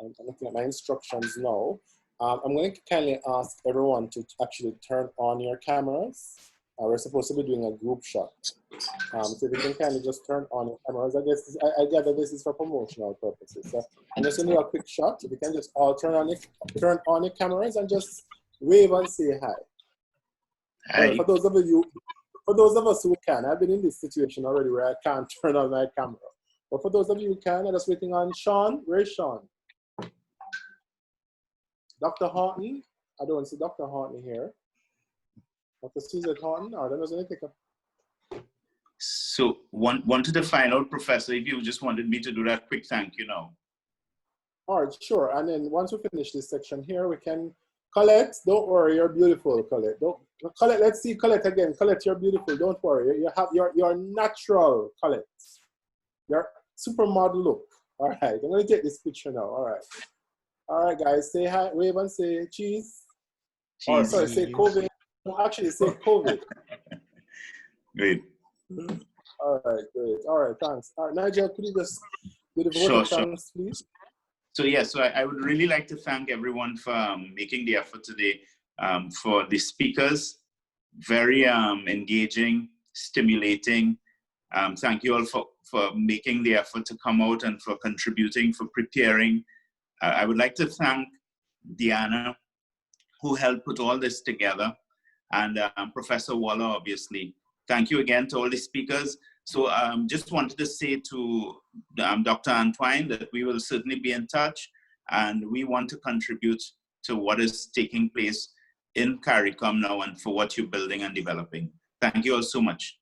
I'm looking at my instructions now. I'm going to kindly ask everyone to actually turn on your cameras. We're supposed to be doing a group shot. So if you can kindly just turn on your cameras. I guess I gather this is for promotional purposes. So I'm just going to do a quick shot. If you can just all turn on your cameras and just wave and say hi. Hi. For those of us who can, I've been in this situation already where I can't turn on my camera. But for those of you who can, I'm just waiting on Sean. Where's Sean? Dr. Horton? I don't see Dr. Horton here. Dr. Susan Horton? Or there was anything. So wanted to find out, Professor, if you just wanted me to do that quick thank you now. All right, sure. And then once we finish this section here, we can, Colette, don't worry, you're beautiful, Colette. Colette, let's see Colette again. Colette, you're beautiful, don't worry. You have your natural, Colette. Your supermodel look. All right, I'm gonna take this picture now, all right. All right, guys, say hi, wave and say cheese. Or sorry, say COVID. No, actually, say COVID. Great. All right, great. All right, thanks. All right, Nigel, could you just do the vote of thanks, please? So yes, so I would really like to thank everyone for making the effort today. For the speakers, very engaging, stimulating. Thank you all for making the effort to come out and for contributing, for preparing. I would like to thank Deanna, who helped put all this together, and Professor Waller, obviously. Thank you again to all the speakers. So just wanted to say to Dr. Antoine that we will certainly be in touch, and we want to contribute to what is taking place in CARICOM now and for what you're building and developing. Thank you all so much.